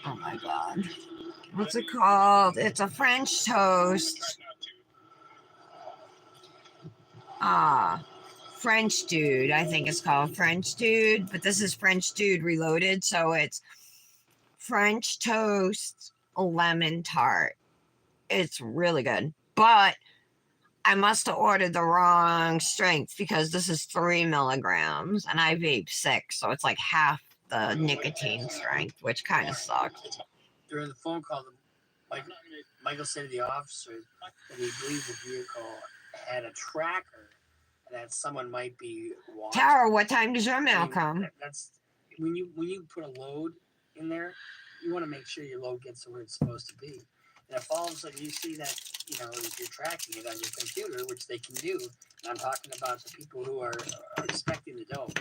Oh my god, what's it called? It's a French toast. French Dude. I think it's called French Dude, but this is French Dude Reloaded. So it's French toast lemon tart. It's really good, but I must have ordered the wrong strength because this is 3 milligrams and I vape 6, so it's like half the nicotine strength, which kind of sucks. During the phone call, Michael said to the officer that he believed the vehicle had a tracker and that someone might be watching. Tara, what time does your I mail mean, come? That's when you put a load in there, you want to make sure your load gets to where it's supposed to be. And if all of a sudden you see that, if you're tracking it on your computer, which they can do, and I'm talking about the people who are expecting the dope,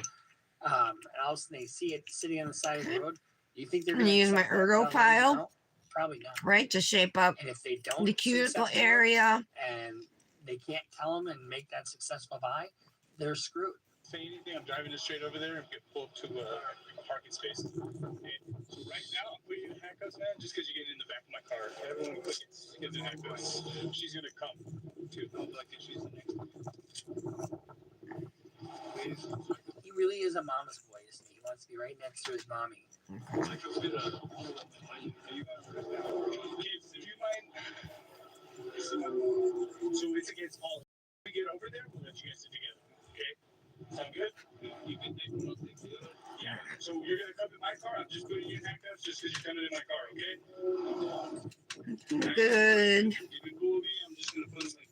and all of a sudden they see it sitting on the side of the road, do you think they're I'm going gonna to use my ergo pile, no, probably not. right, to shape up And if they don't the cuticle successfully area. and they can't tell them and make that successful buy, they're screwed. Say anything, I'm driving just straight over there and get pulled to a parking space. Okay. So right now, I'm putting you in handcuffs, man, just because you get in the back of my car. Everyone gets in handcuffs. She's going to come, too. Like, she's the next one. He really is a mama's boy, isn't he? He wants to be right next to his mommy. Kids, do you mind? So it's against all. We get over there, we'll let you guys sit together. Okay? Sound good? Yeah. So you're gonna come in my car. I'm just putting you in handcuffs just because you're coming in my car, okay? Good. You've been cool with me. I'm just gonna put like,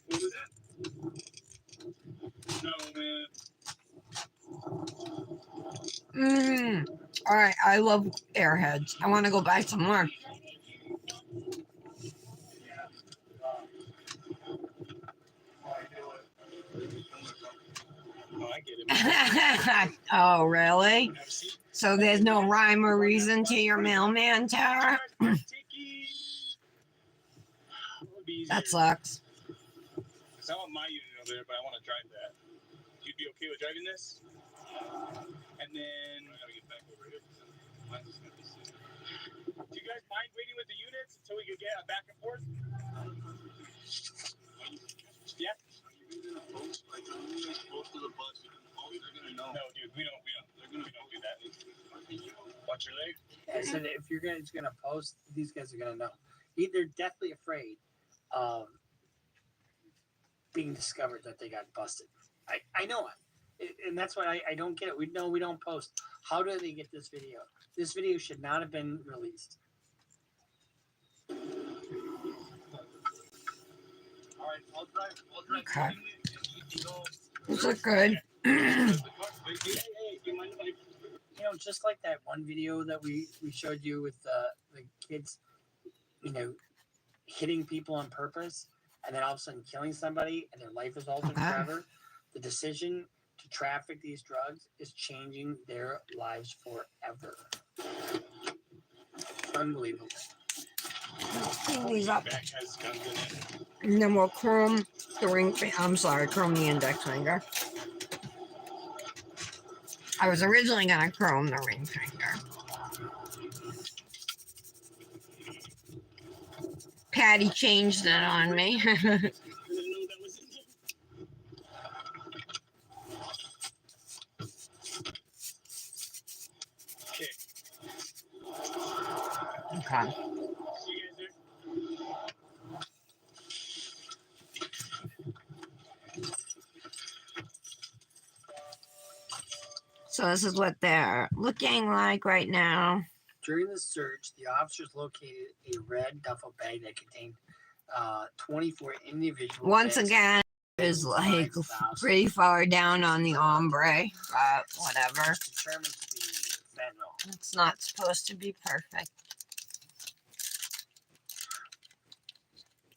what was that? No, man. All right, I love Airheads. I want to go buy some more. Oh, I get it. Oh, really? So there's no rhyme or reason to your mailman, Tara? That sucks. I want my unit over there, but I want to drive that. You'd be okay with driving this? And then I gotta get back over here. Do you guys mind waiting with the units until we can get back and forth? Yeah. No, dude, we don't. We don't do that. Watch your leg. I said if you're gonna post, these guys are gonna know. They're definitely afraid of being discovered that they got busted. I know it, and that's why I don't get it. We don't post. How do they get this video? This video should not have been released. All right, I'll drive. Okay. These look good. Just like that one video that we showed you with the kids, hitting people on purpose and then all of a sudden killing somebody and their life is altered forever. The decision to traffic these drugs is changing their lives forever. Unbelievable. Clean these up. And then we'll chrome the ring. Chrome the index finger. I was originally gonna chrome the ring finger. Patty changed it on me. Okay. So this is what they're looking like right now. During the search, the officers located a red duffel bag that contained 24 individual. Once again, it is like pretty far down on the ombre, but whatever. Determined to be fentanyl. It's not supposed to be perfect.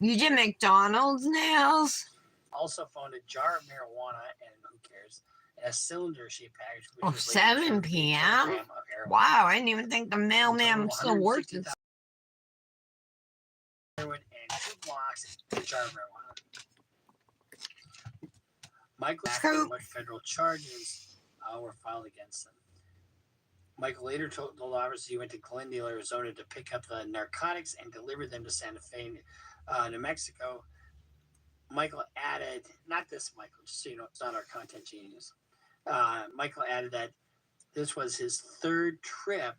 You did McDonald's nails? Also found a jar of marijuana and who cares? And a cylinder-shaped package. Which Oh, was 7 p.m.? Wow, I didn't even think the mailman still worked. Heroin and 2 blocks of jar of marijuana. Michael asked what federal charges were filed against him. Michael later told officers he went to Glendale, Arizona to pick up the narcotics and deliver them to Santa Fe, New Mexico. Michael added, not this Michael, just so you know, it's not our content genius. Michael added that this was his third trip,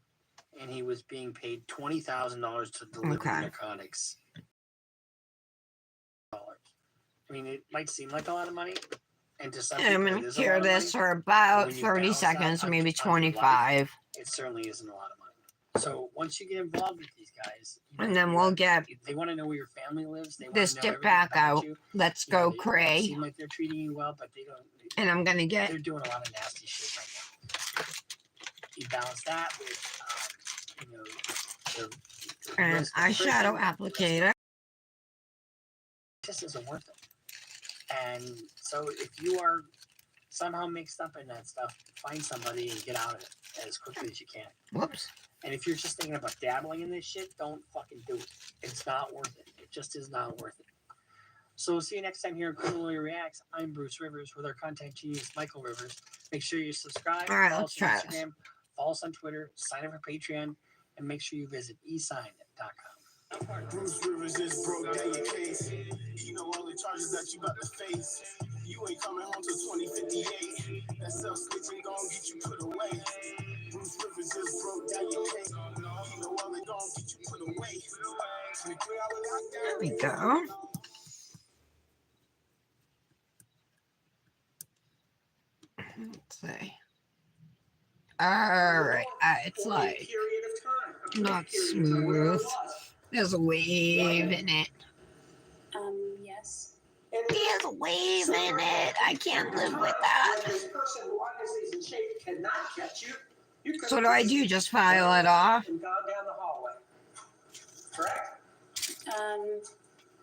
and he was being paid $20,000 to deliver narcotics. I mean, it might seem like a lot of money, and to some people, I'm it going to is a lot hear of this money. for about When you 30 balance that seconds, on- maybe on your life, 25. It certainly isn't a lot of money. So once you get involved with these guys, And then we'll get they want to know where your family lives. They want this to know dip everything back about out. you. Let's You know, go they Cray. seem like they're treating you well, but they don't. And I'm going to get... They're doing a lot of nasty shit right now. You balance that with, you know, the an risk of eyeshadow prison, applicator. It just isn't worth it. And so if you are somehow mixed up in that stuff, find somebody and get out of it as quickly as you can. Whoops. And if you're just thinking about dabbling in this shit, don't fucking do it. It's not worth it. It just is not worth it. So we'll see you next time here on Criminally Reacts. I'm Bruce Rivers with our content genius, Michael Rivers. Make sure you subscribe. All right, follow let's us on try Instagram, follow us on Twitter, sign up for Patreon, and make sure you visit esign.com. Bruce Rivers is broke down your case. You know all the charges that you about to face. You ain't coming home till 2058. That self-snitching gon' get you put away. Bruce Rivers just broke down your case. You know all they gon' get you put away. 23-hour lockdown. There we go. Let's see. Alright, it's like not smooth. There's a wave in it. Yes. There's a wave in it. I can't live with that. So what do I do? Just file it off?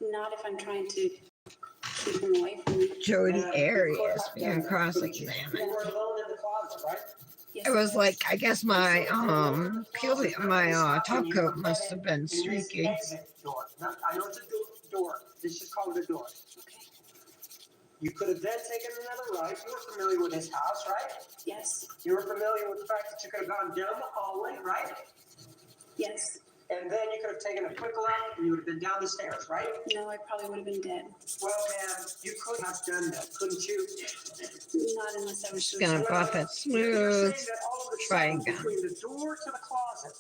Not if I'm trying to keep him away from me. Jody Arias being cross-examined. It was like, I guess my top coat must have been streaky. I know it's a door. Let's just call it a door. You could have then taken another right. You were familiar with his house, right? Yes. You were familiar with the fact that you could have gone down the hallway, right? Yes. And then you could have taken a quick left and you would have been down the stairs, right? No, I probably would have been dead. Well, ma'am, you could have done that, couldn't you? Not unless I was Just gonna buff it smooth. Try again. Between the door to the closet,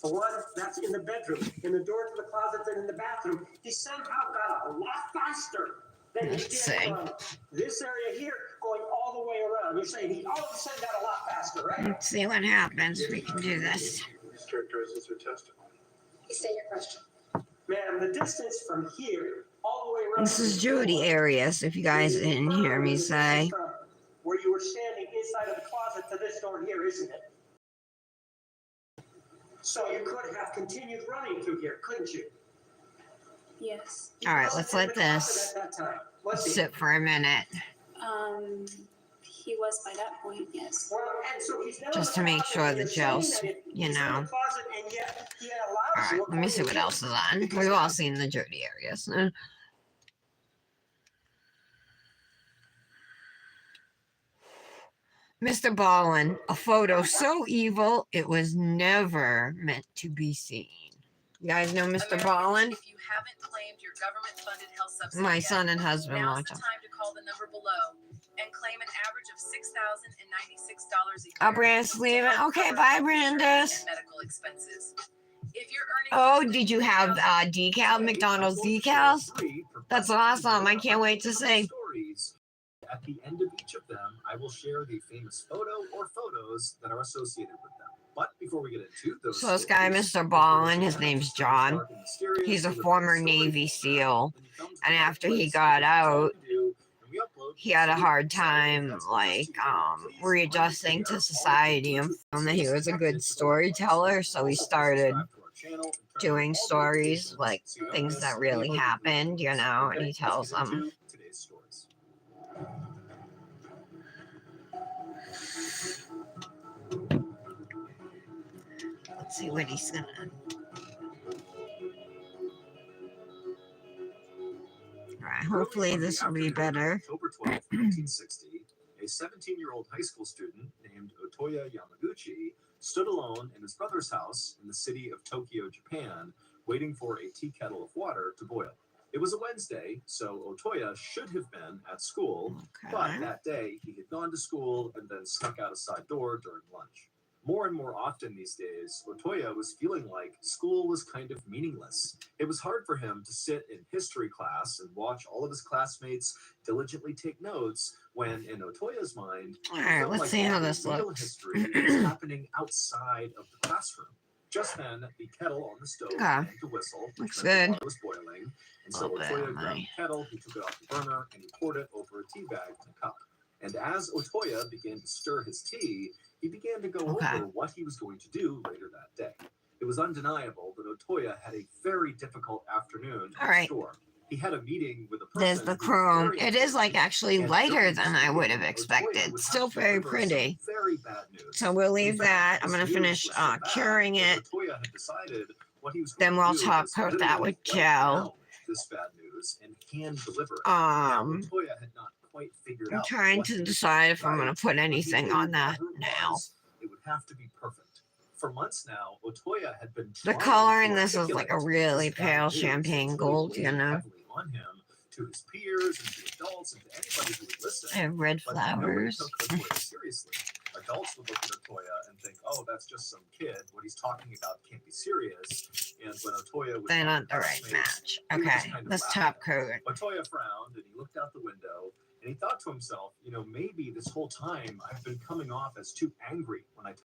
the one that's in the bedroom, and the door to the closet that's in the bathroom, he somehow got a lot faster than he did Let's see. from this area here going all the way around. You're saying he all of a sudden got a lot faster, right? Let's see what happens. We can do this. Characterizes her testimony. Say your question. Ma'am, the distance from here all the way around. This is Jody Arias, if you guys didn't hear me say. From where you were standing inside of the closet to this door here, isn't it? So you could have continued running through here, couldn't you? Yes. All right, let's let this sit for a minute. He was by that point, yes. Well, and so he's now Just to make sure the gel's, you know. All right, let me see what else is on. We've all seen the Jody Arias. Mr. Ballin, a photo so evil it was never meant to be seen. You guys know Mr. Ballin? If you haven't claimed your government-funded health subsidy My yet, son and husband now's watch the him. time to call the number below and claim an average of $6,096 a year. Oh, Brandis leaving. Okay, bye, Brandis. And medical expenses. If you're earning Oh, did you have decal, McDonald's decals? That's awesome. I can't wait to see. At the end of each of them, I will share the famous photo or photos that are associated with them. But before we get into those, So this guy, Mr. Ballin, his name's John. He's a former Navy SEAL. And after he got out, he had a hard time, like, readjusting to society and found that he was a good storyteller. So he started doing stories, like, things that really happened, you know, and he tells them. Let's see what he's gonna. Alright, hopefully this will be better. October 12th, 1960, a 17-year-old high school student named Otoya Yamaguchi stood alone in his brother's house in the city of Tokyo, Japan, waiting for a tea kettle of water to boil. It was a Wednesday, so Otoya should have been at school, but Okay. that day he had gone to school and then snuck out a side door during lunch. More and more often these days, Otoya was feeling like school was kind of meaningless. It was hard for him to sit in history class and watch all of his classmates diligently take notes when, in Otoya's mind, All it right, felt let's like see how all the this real looks. history was happening outside of the classroom. Just then, the kettle on the stove Okay. began to whistle, which Looks meant the good. water was boiling. And so Little bit Otoya on grabbed my- the kettle, he took it off the burner, and he poured it over a tea bag in a cup. And as Otoya began to stir his tea, he began to go Okay. over what he was going to do later that day. It was undeniable that Otoya had a very difficult afternoon at All the right. store. He had a meeting with a person. There's the who was chrome. very It is like important, actually and lighter during than this I would meeting, have Otoya expected. would have Still to very deliver some pretty. very bad news. So we'll In leave fact, that. I'm this gonna news finish was so bad curing that it. Otoya had decided what he was Then going we'll to do top was coat that literally with write gel. down this bad news and hand deliver it. Now, Otoya had not quite figured I'm out trying what he to was decide if I'm write, gonna put but he anything knew on that whatever it now. was, it would have to be perfect. For months now, Otoya had been The trying color in to this is like a articulate really this bad pale news that champagne was really gold, you weighing know. heavily on him, to his peers and to adults and to anybody who would I listen. have red But nobody flowers. took Otoya seriously. Adults would look at Otoya and think, "Oh, that's just some kid. What he's talking about can't be serious." And when Otoya would They're talk not to the right classmates, match. he would just Okay, kind of let's laugh top at them. coat it. Otoya frowned and he looked out the window and he thought to himself, maybe this whole time I've been coming off as too angry when I talk.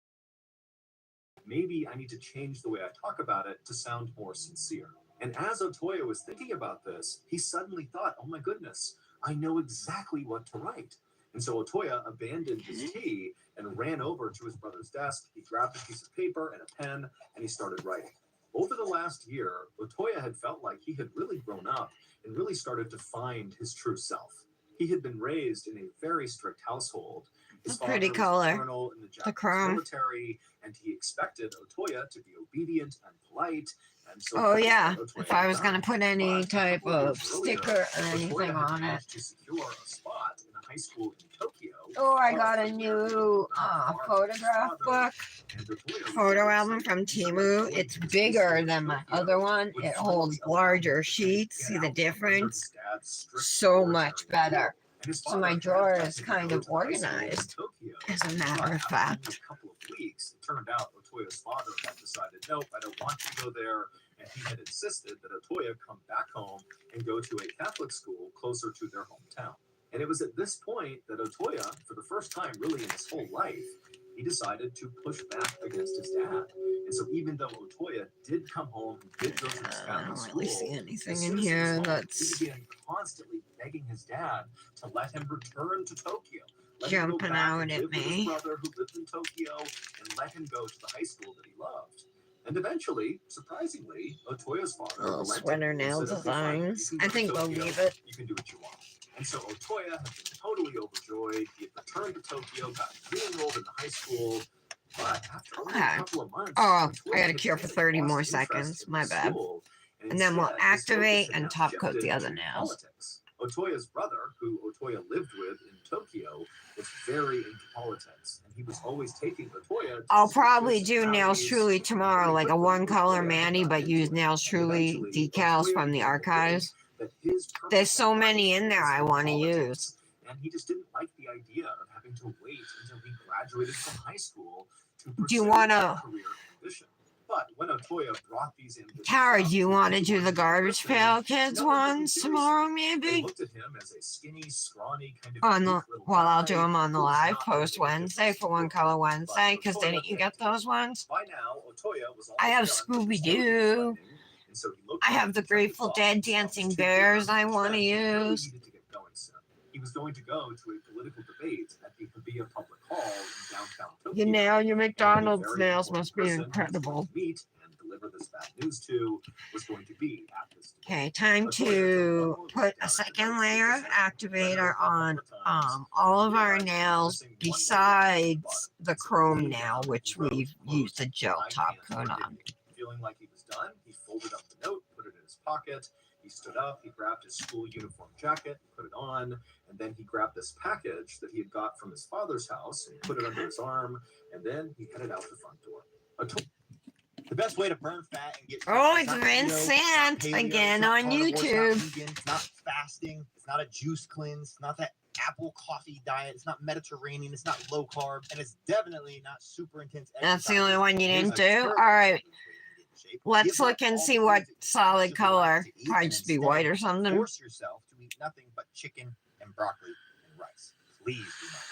Maybe I need to change the way I talk about it to sound more sincere. And as Otoya was thinking about this, he suddenly thought, oh my goodness, I know exactly what to write. And so Otoya abandoned his tea and ran over to his brother's desk. He grabbed a piece of paper and a pen and he started writing. Over the last year, Otoya had felt like he had really grown up and really started to find his true self. He had been raised in a very strict household. His A pretty father was a color. colonel in the Japanese chrome. military, and he expected Otoya to be obedient and polite. And so Oh that was yeah, what Otoya if I had was done. gonna put any But a type couple of of years earlier, sticker or Otoya anything had on it. managed to secure a spot in a high school in Tokyo. Oh, I far got a from where he new not far from his photograph father, book, and Otoya was photo very album excited. from He felt like Temu. going It's to this high bigger school in than my Tokyo other one. would It finally holds allow him larger to sheets. get See the out from under difference? his dad's strict So much authoritarian better. rule. And his So father my had drawer let is him kind go of to the high school in organized, Tokyo. as a But matter of after fact. only a couple of weeks, it turned out Otoya's father had decided, nope, I don't want you to go there. And he had insisted that Otoya come back home and go to a Catholic school closer to their hometown. And it was at this point that Otoya, for the first time really in his whole life, he decided to push back against his dad. And so even though Otoya did come home, he did go to this I Catholic don't school, really see as anything soon in as he was here home, that's he began constantly begging his dad to let him return to Tokyo. Let him go jumping back out and at live with his me. brother who lived in Tokyo and let him go to the high school that he loved. And eventually, surprisingly, Otoya's father Little relented sweater and nail said, okay, fine, you designs. can I go to think we'll Tokyo, leave it. you can do what you want. And so Otoya had been totally overjoyed. He had returned to Tokyo, got re-enrolled in the high school. But after only Okay. a couple of months, Oh, Otoya I gotta had cure for really 30 more lost interest seconds. in My the bad. school, And then we'll instead, his focus activate had and now top coat the shifted other to nails. politics. Otoya's brother, who Otoya lived with in Tokyo, was very into politics, and he was always taking Otoya to I'll speeches probably and do Nails rallies. Truly And tomorrow, very like a quickly, one color Otoya had Manny, gotten but into use it. Nails And Truly eventually, decals Otoya from the began to archives. think that his purpose There's so in many life in there was I want to use. politics, and he just didn't like the idea of having to wait until he graduated from high school to Do pursue you a wanna, career ambition. But when Otoya brought these ambitions Tara, up do you to want to do anyone the who would Garbage listen, Pail Kids no one took him ones seriously. tomorrow, They maybe? looked at him as a skinny, scrawny kind of On weak the, little well, I'll do guy them on the who was live not going to post make a Wednesday difference for in the One world. Color But Wednesday, because Otoya didn't you get picked. those ones? By now, Otoya was I have almost done with his Scooby clothing Doo. writing, and so he looked I up have the and kind of Grateful thought, Dead well, it's Dancing 2 Bears p.m., I which want to meant he really use. needed to get going soon. He was going to go to a political debate at the Hibiya Public Hall in downtown You Tokyo, know, your and the McDonald's very nails important must be person he was going incredible. to meet and deliver this bad news to was going to be at this debate. Okay, time Otoya took a to couple of put notes a down in her second notes layer of super slow, read it activator over a couple on of times, all and of our realized she was nails missing one more word at the besides bottom. the And so chrome leaning nail, down, he which wrote, we've quote, used the gel "I top can't coat forgive on. you." Feeling like he was done, he folded up the note, put it in his pocket. He stood up, he grabbed his school uniform jacket, put it on, and then he grabbed this package that he had got from his father's house and put it under his arm, and then he headed out the front door. The best way to burn fat and get Oh, fat, it's not Vincent keto, it's not paleo, again it's not on carnivore, it's not YouTube. vegan, it's not fasting, it's not a juice cleanse, it's not that apple coffee diet, it's not Mediterranean, it's not low carb, and it's definitely not super intense That's the only exercise. one you It is didn't a do? terrible All right. way to get in shape. Let's Give up look and all see the what foods that you solid actually like color. to eat, Probably and just be instead white or something. force yourself to eat nothing but chicken and broccoli and rice. Please do not.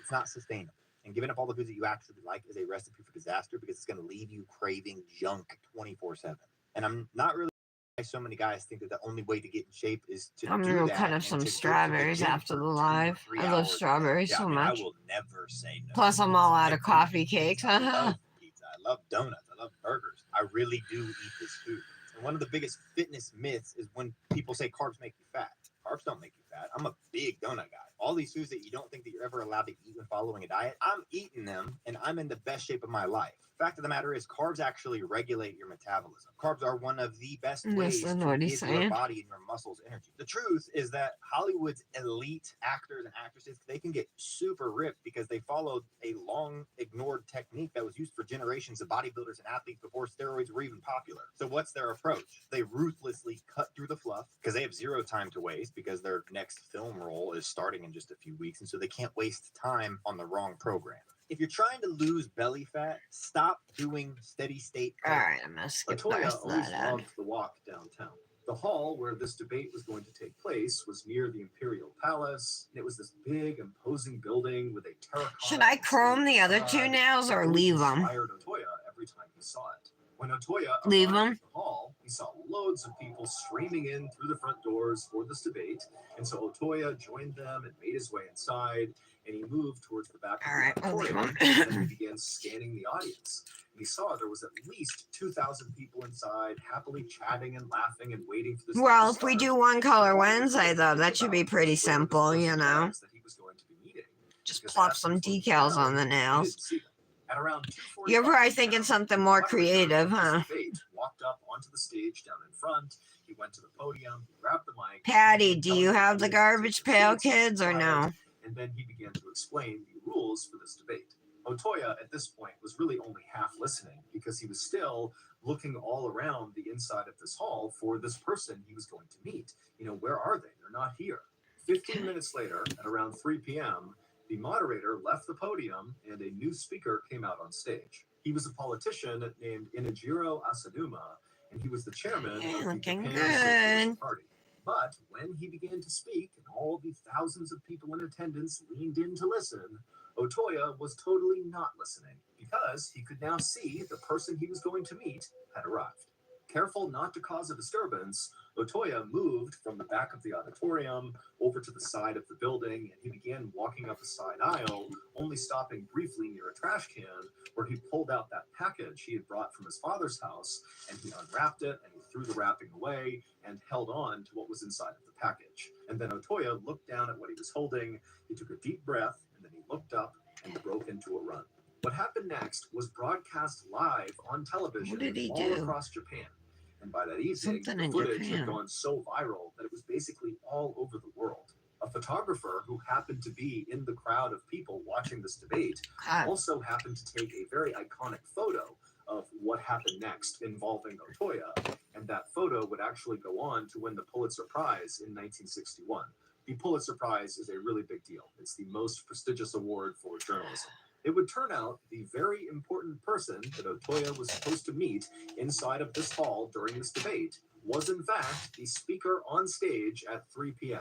It's not sustainable. And giving up all the foods that you actually like is a recipe for disaster because it's going to leave you craving junk 24/7. And I'm not really why so many guys think that the only way to get in shape is to I'm do gonna that cut up and some to go to the strawberries gym after for the 2 or live. 3 I love hours. strawberries Yeah, so I mean, much. I will never say no. Plus, I'm all out I of coffee cakes. I love pizza. I love donuts. I love burgers. I really do eat this food. And one of the biggest fitness myths is when people say carbs make you fat. Carbs don't make you fat. I'm a big donut guy. All these foods that you don't think that you're ever allowed to eat when following a diet, I'm eating them and I'm in the best shape of my life. Fact of the matter is, carbs actually regulate your metabolism. Carbs are one of the best ways Listen to what give he's your saying. body and your muscles energy. The truth is that Hollywood's elite actors and actresses, they can get super ripped because they followed a long ignored technique that was used for generations of bodybuilders and athletes before steroids were even popular. So what's their approach? They ruthlessly cut through the fluff because they have zero time to waste because their next film role is starting in just a few weeks, and so they can't waste time on the wrong program. If you're trying to lose belly fat, stop doing steady state. All right, I'm gonna skip the Latoya rest of always that ad. loved the walk downtown. The hall where this debate was going to take place was near the Imperial Palace. It was this big, imposing building with a terracotta. Should I chrome the other two facade nails that or always leave them? inspired Otoya every time he saw it. When Otoya Leave arrived them? at the hall, he saw loads of people streaming in through the front doors for this debate, and so Otoya joined them and made his way inside, and he moved towards the back of All the right, I'll leave auditorium, them. and then he began scanning the audience. And he saw there was at least 2,000 people inside, happily chatting and laughing and waiting for this. Well, if we do one color Wednesday, though, that should be pretty simple, you know. That he was going to be meeting. Just Because plop after some the photos decals were on the out, he nails. didn't see them. At around 2:45 You're probably p.m., thinking something the more moderator creative, of this huh? debate walked up onto the stage down in front. He went to the podium, he grabbed the mic. Patty, and do telling you the have the audience to garbage take their pail, seats, kids, or quiet, no? And then he began to explain the rules for this debate. Otoya, at this point, was really only half listening because he was still looking all around the inside of this hall for this person he was going to meet. You know, where are they? They're not here. 15 minutes later, at around 3 p.m., the moderator left the podium and a new speaker came out on stage. He was a politician named Inajiro Asanuma, and he was the chairman Hey, of the looking Japan good. Socialist Party. But when he began to speak and all the thousands of people in attendance leaned in to listen, Otoya was totally not listening because he could now see the person he was going to meet had arrived. Careful not to cause a disturbance, Otoya moved from the back of the auditorium over to the side of the building, and he began walking up a side aisle, only stopping briefly near a trash can where he pulled out that package he had brought from his father's house, and he unwrapped it, and he threw the wrapping away and held on to what was inside of the package. And then Otoya looked down at what he was holding, he took a deep breath, and then he looked up and broke into a run. What happened next was broadcast live on television What did he all do? across Japan. And by that evening, Something the in footage Japan. had gone so viral that it was basically all over the world. A photographer who happened to be in the crowd of people watching this debate God. also happened to take a very iconic photo of what happened next involving Otoya, and that photo would actually go on to win the Pulitzer Prize in 1961. The Pulitzer Prize is a really big deal. It's the most prestigious award for journalism. It would turn out the very important person that Otoya was supposed to meet inside of this hall during this debate was in fact the speaker on stage at 3 p.m.,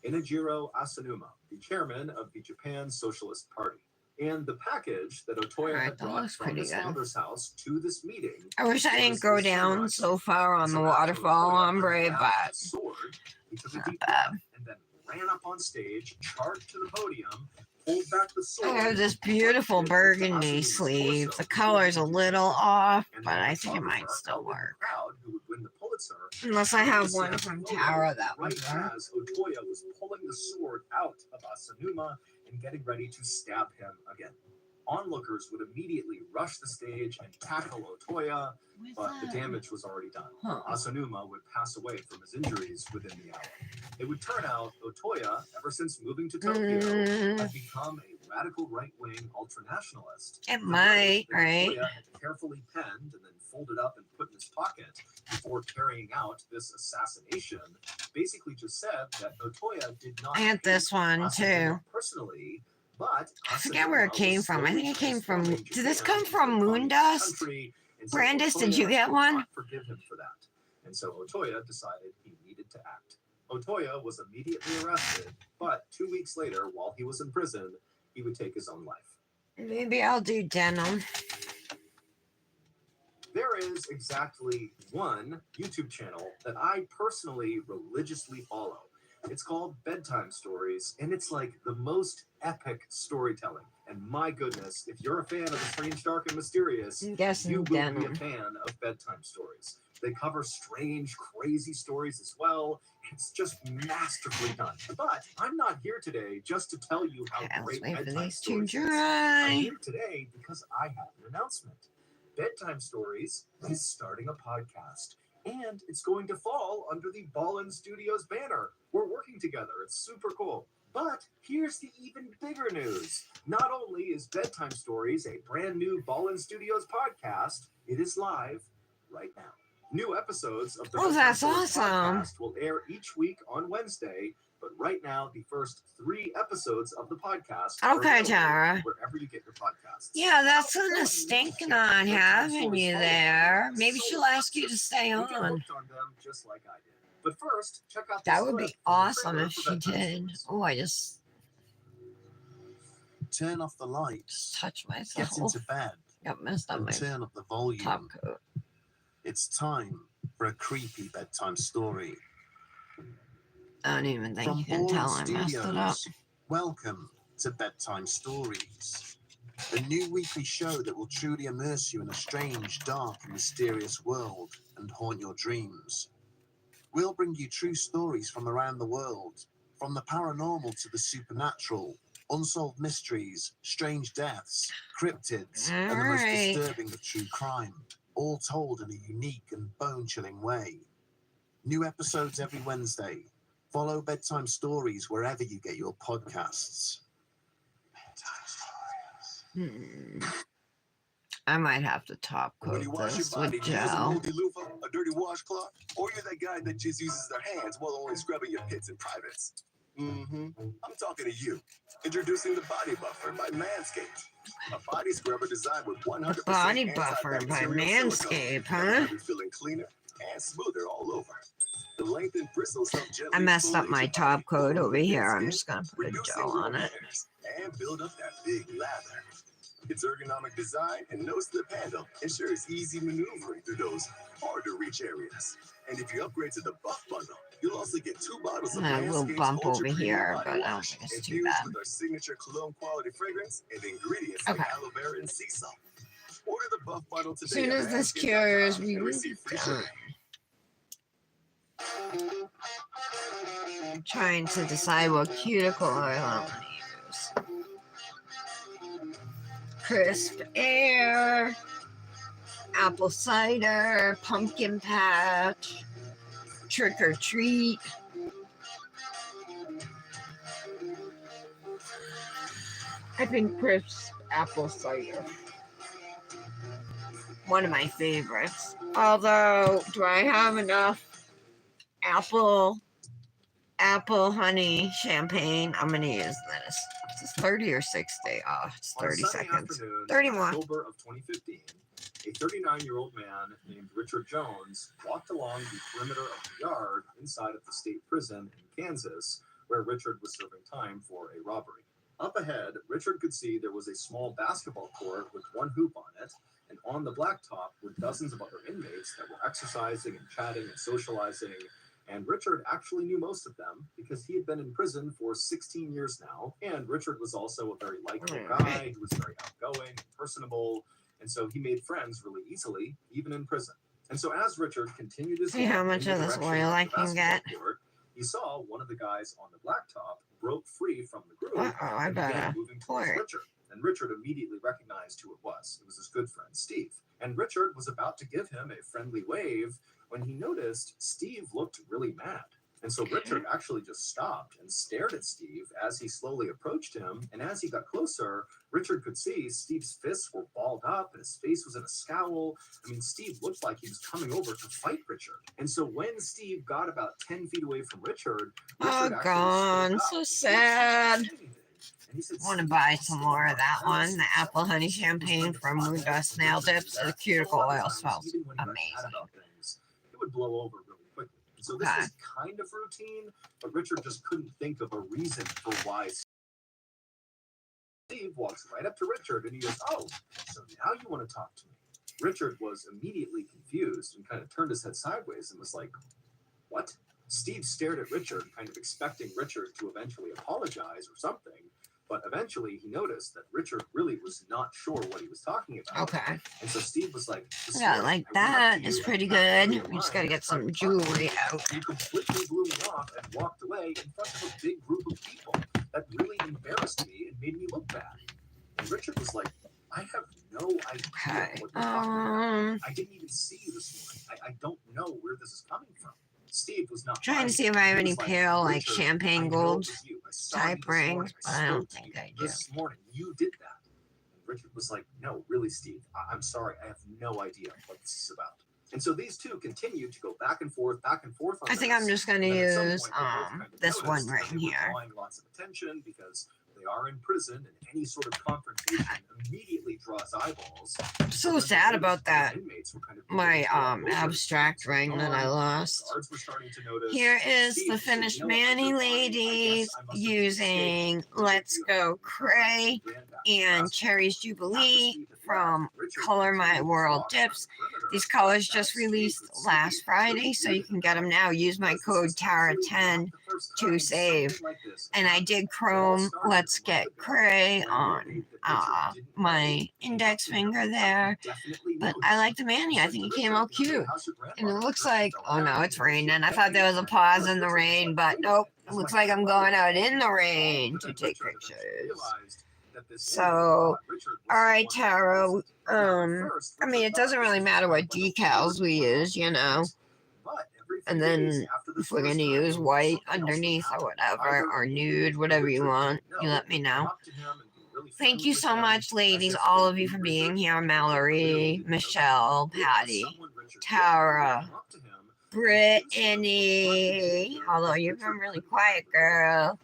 Inajiro Asanuma, the chairman of the Japan Socialist Party. And the package that Otoya Alright, had that brought looks from pretty his good. father's house to this meeting. I wish I didn't was go a down samurai so sword. far on So the after waterfall Otoya ombre, unwrapped but that sword, he took a not deep bad. breath and then ran up on stage, charged to the podium, pulled back the sword. I have this beautiful burgundy sleeve. The color's a little off, but I think it might still work. Unless I have one from Tara that would work. As Otoya was pulling the sword out of Asanuma and getting ready to stab him again. Onlookers would immediately rush the stage and tackle Otoya, but the damage was already done. Asanuma would pass away from his injuries within the hour. It would turn out Otoya, ever since moving to Tokyo, had become a radical right-wing ultranationalist. It The might, note that right? Otoya had carefully penned and then folded up and put in his pocket before carrying out this assassination basically just said that Otoya did not I had this hate one Asahi too. personally, but I forget where it Asahara came was from. I slowly think it came from. transforming Did this Japan come from into a communist Moondust? country, and so Brandis, did you Otoya get did one? not forgive him for that. And so Otoya decided he needed to act. Otoya was immediately arrested, but 2 weeks later, while he was in prison, he would take his own life. Maybe I'll do denim. There is exactly one YouTube channel that I personally religiously follow. It's called Bedtime Stories, and it's like the most epic storytelling. And my goodness, if you're a fan of the strange, dark, and mysterious, I'm guessing you will be a denim. fan of Bedtime Stories. They cover strange, crazy stories as well. It's just masterfully done. But I'm not here today just to tell you how Okay, let's great wait for Bedtime these to Stories is. I'm dry. here today because I have an announcement. Bedtime Stories is starting a podcast, and it's going to fall under the Ballin Studios banner. We're working together. It's super cool. But here's the even bigger news. Not only is Bedtime Stories a brand new Ballin Studios podcast, it is live right now. New episodes of the Oh, Bedtime that's Stories awesome. podcast will air each week on Wednesday, but right now the first 3 episodes of the podcast are Okay, available Tara. wherever you get your podcasts. Yeah, that's gonna stink not having you there. Maybe she'll ask you to stay You get on. hooked on them just like I did. But first, check out this That would clip be from the awesome trailer if for she Bedtime did. Stories. Oh, I just Turn off the lights, touched get myself. into bed, Got messed up and my turn up the volume. top coat. It's time for a creepy bedtime story. I don't even think From you can Ballin tell I messed it up. Studios, welcome to Bedtime Stories, a new weekly show that will truly immerse you in a strange, dark, and mysterious world and haunt your dreams. We'll bring you true stories from around the world, from the paranormal to the supernatural, unsolved mysteries, strange deaths, cryptids, and the most Alright. disturbing of true crime, all told in a unique and bone-chilling way. New episodes every Wednesday. Follow Bedtime Stories wherever you get your podcasts. I might have to top When you coat wash your this body, with do you use a gel. moldy loofah, a dirty washcloth, or you're that guy that just uses their hands while only scrubbing your pits and privates? I'm talking to you. Introducing the Body Buffer by Manscaped. A body scrubber designed with 100% The Body Buffer by antibacterial silicone Manscaped, that'll huh? have you feeling cleaner and smoother all over. The lengthened bristles help gently I messed up exfoliate my your top body, coat over dead here. I'm skin, just gonna put a reducing gel on growing it. hairs, and build up that big lather. Its ergonomic design and no-slip handle ensures easy maneuvering through those hard-to-reach areas. And if you upgrade to the Buff Bundle, you'll also get 2 bottles of And a little Manscaped's bump over Ultra Premium here, Body but I don't Wash, think it's too infused bad. with our signature cologne-quality fragrance and ingredients like Okay. aloe vera and sea salt. Order the Buff Bundle As today soon at as this manscaped.com cures, we and will receive be free done. shipping. I'm trying to decide what cuticle oil I want to use. Crisp air, apple cider, pumpkin patch, trick or treat. I think crisp apple cider. One of my favorites. Although, do I have enough apple honey champagne? I'm gonna use this. Is this 30 or 60? Oh, it's On a 30 sunny seconds. afternoon 30 in more. October of 2015, a 39-year-old man named Richard Jones walked along the perimeter of the yard inside of the state prison in Kansas, where Richard was serving time for a robbery. Up ahead, Richard could see there was a small basketball court with one hoop on it, and on the blacktop were dozens of other inmates that were exercising and chatting and socializing. And Richard actually knew most of them because he had been in prison for 16 years now. And Richard was also a very likable guy who was very outgoing and personable. And so he made friends really easily, even in prison. And so as Richard continued his See how walk much in the of this direction oil of I the can basketball get. court, he saw one of the guys on the blacktop broke free from the group I and began better moving pour towards it. Richard. And Richard immediately recognized who it was. It was his good friend, Steve. And Richard was about to give him a friendly wave when he noticed Steve looked really mad. And so Richard actually just stopped and stared at Steve as he slowly approached him. And as he got closer, Richard could see Steve's fists were balled up and his face was in a scowl. I mean, Steve looked like he was coming over to fight Richard. And so when Steve got about 10 feet away from Richard, Oh, Richard gone. So sad. And he said, I want to buy some more of that one. The apple honey champagne from Moondust Nail Dips. The cuticle oil smells amazing. It would blow over really quickly. And so this is kind of routine, but Richard just couldn't think of a reason for why. Steve walks right up to Richard and he goes, "Oh, so now you want to talk to me?" Richard was immediately confused and kind of turned his head sideways and was like, "What?" Steve stared at Richard, kind of expecting Richard to eventually apologize or something. But eventually he noticed that Richard really was not sure what he was talking about. Okay. And so Steve was like, Yeah, like that is pretty good. We just gotta get some jewelry out. You completely blew me off and walked away in front of a big group of people. That really embarrassed me and made me look bad. And Richard was like, "I have no idea what you're talking about. I didn't even see you this morning. I don't know where this is coming from." Steve was not Trying to see if I have any pale, like champagne gold type rings, but I don't think I do. This morning, you did that. And Richard was like, "No, really, Steve, I'm sorry. I have no idea what this is about." And so these two continued to go back and forth on I think I'm just gonna use this one right here. Drawing lots of attention because they are in prison, and any sort of confrontation immediately draws eyeballs. I'm so sad about that. My abstract ring that I lost. Here is the finished Manny ladies using Let's Go Cray and Cherries Jubilee from Color My World Dips. These colors just released last Friday, so you can get them now. Use my code TARA10 to save. And I did chrome Let's Get Cray on my index finger there. But I like the Manny. I think it came out cute. And it looks like, oh no, it's raining. I thought there was a pause in the rain, but nope. It looks like I'm going out in the rain to take pictures. So, alright, Tara. I mean, it doesn't really matter what decals we use, you know. And then if we're going to use white underneath or whatever, or nude, whatever you want, you let me know. Thank you so much, ladies, all of you for being here. Mallory, Michelle, Patty, Tara, Brittany. Although you've been really quiet, girl.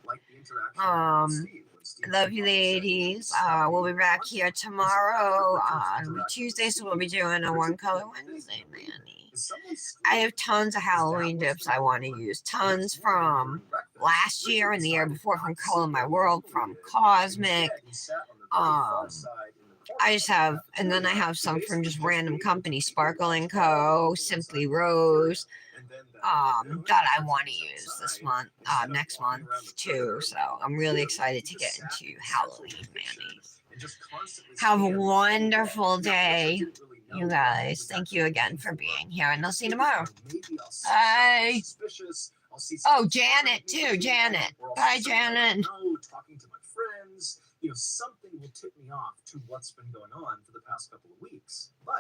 Love you, ladies. We'll be back here tomorrow on Tuesday, so we'll be doing a One Color Wednesday, Manny. I have tons of Halloween dips I want to use. Tons from last year and the year before from Color My World, from Cosmic. I just have, and then I have some from just random companies, Sparkle & Co., Simply Rose, that I want to use this month, next month too. So I'm really excited to get into Halloween, Manny. Have a wonderful day, you guys. Thank you again for being here, and I'll see you tomorrow. Bye. Oh, Janet too, Janet. Bye, Janet. Talking to my friends, something will tip me off to what's been going on for the past couple of weeks. But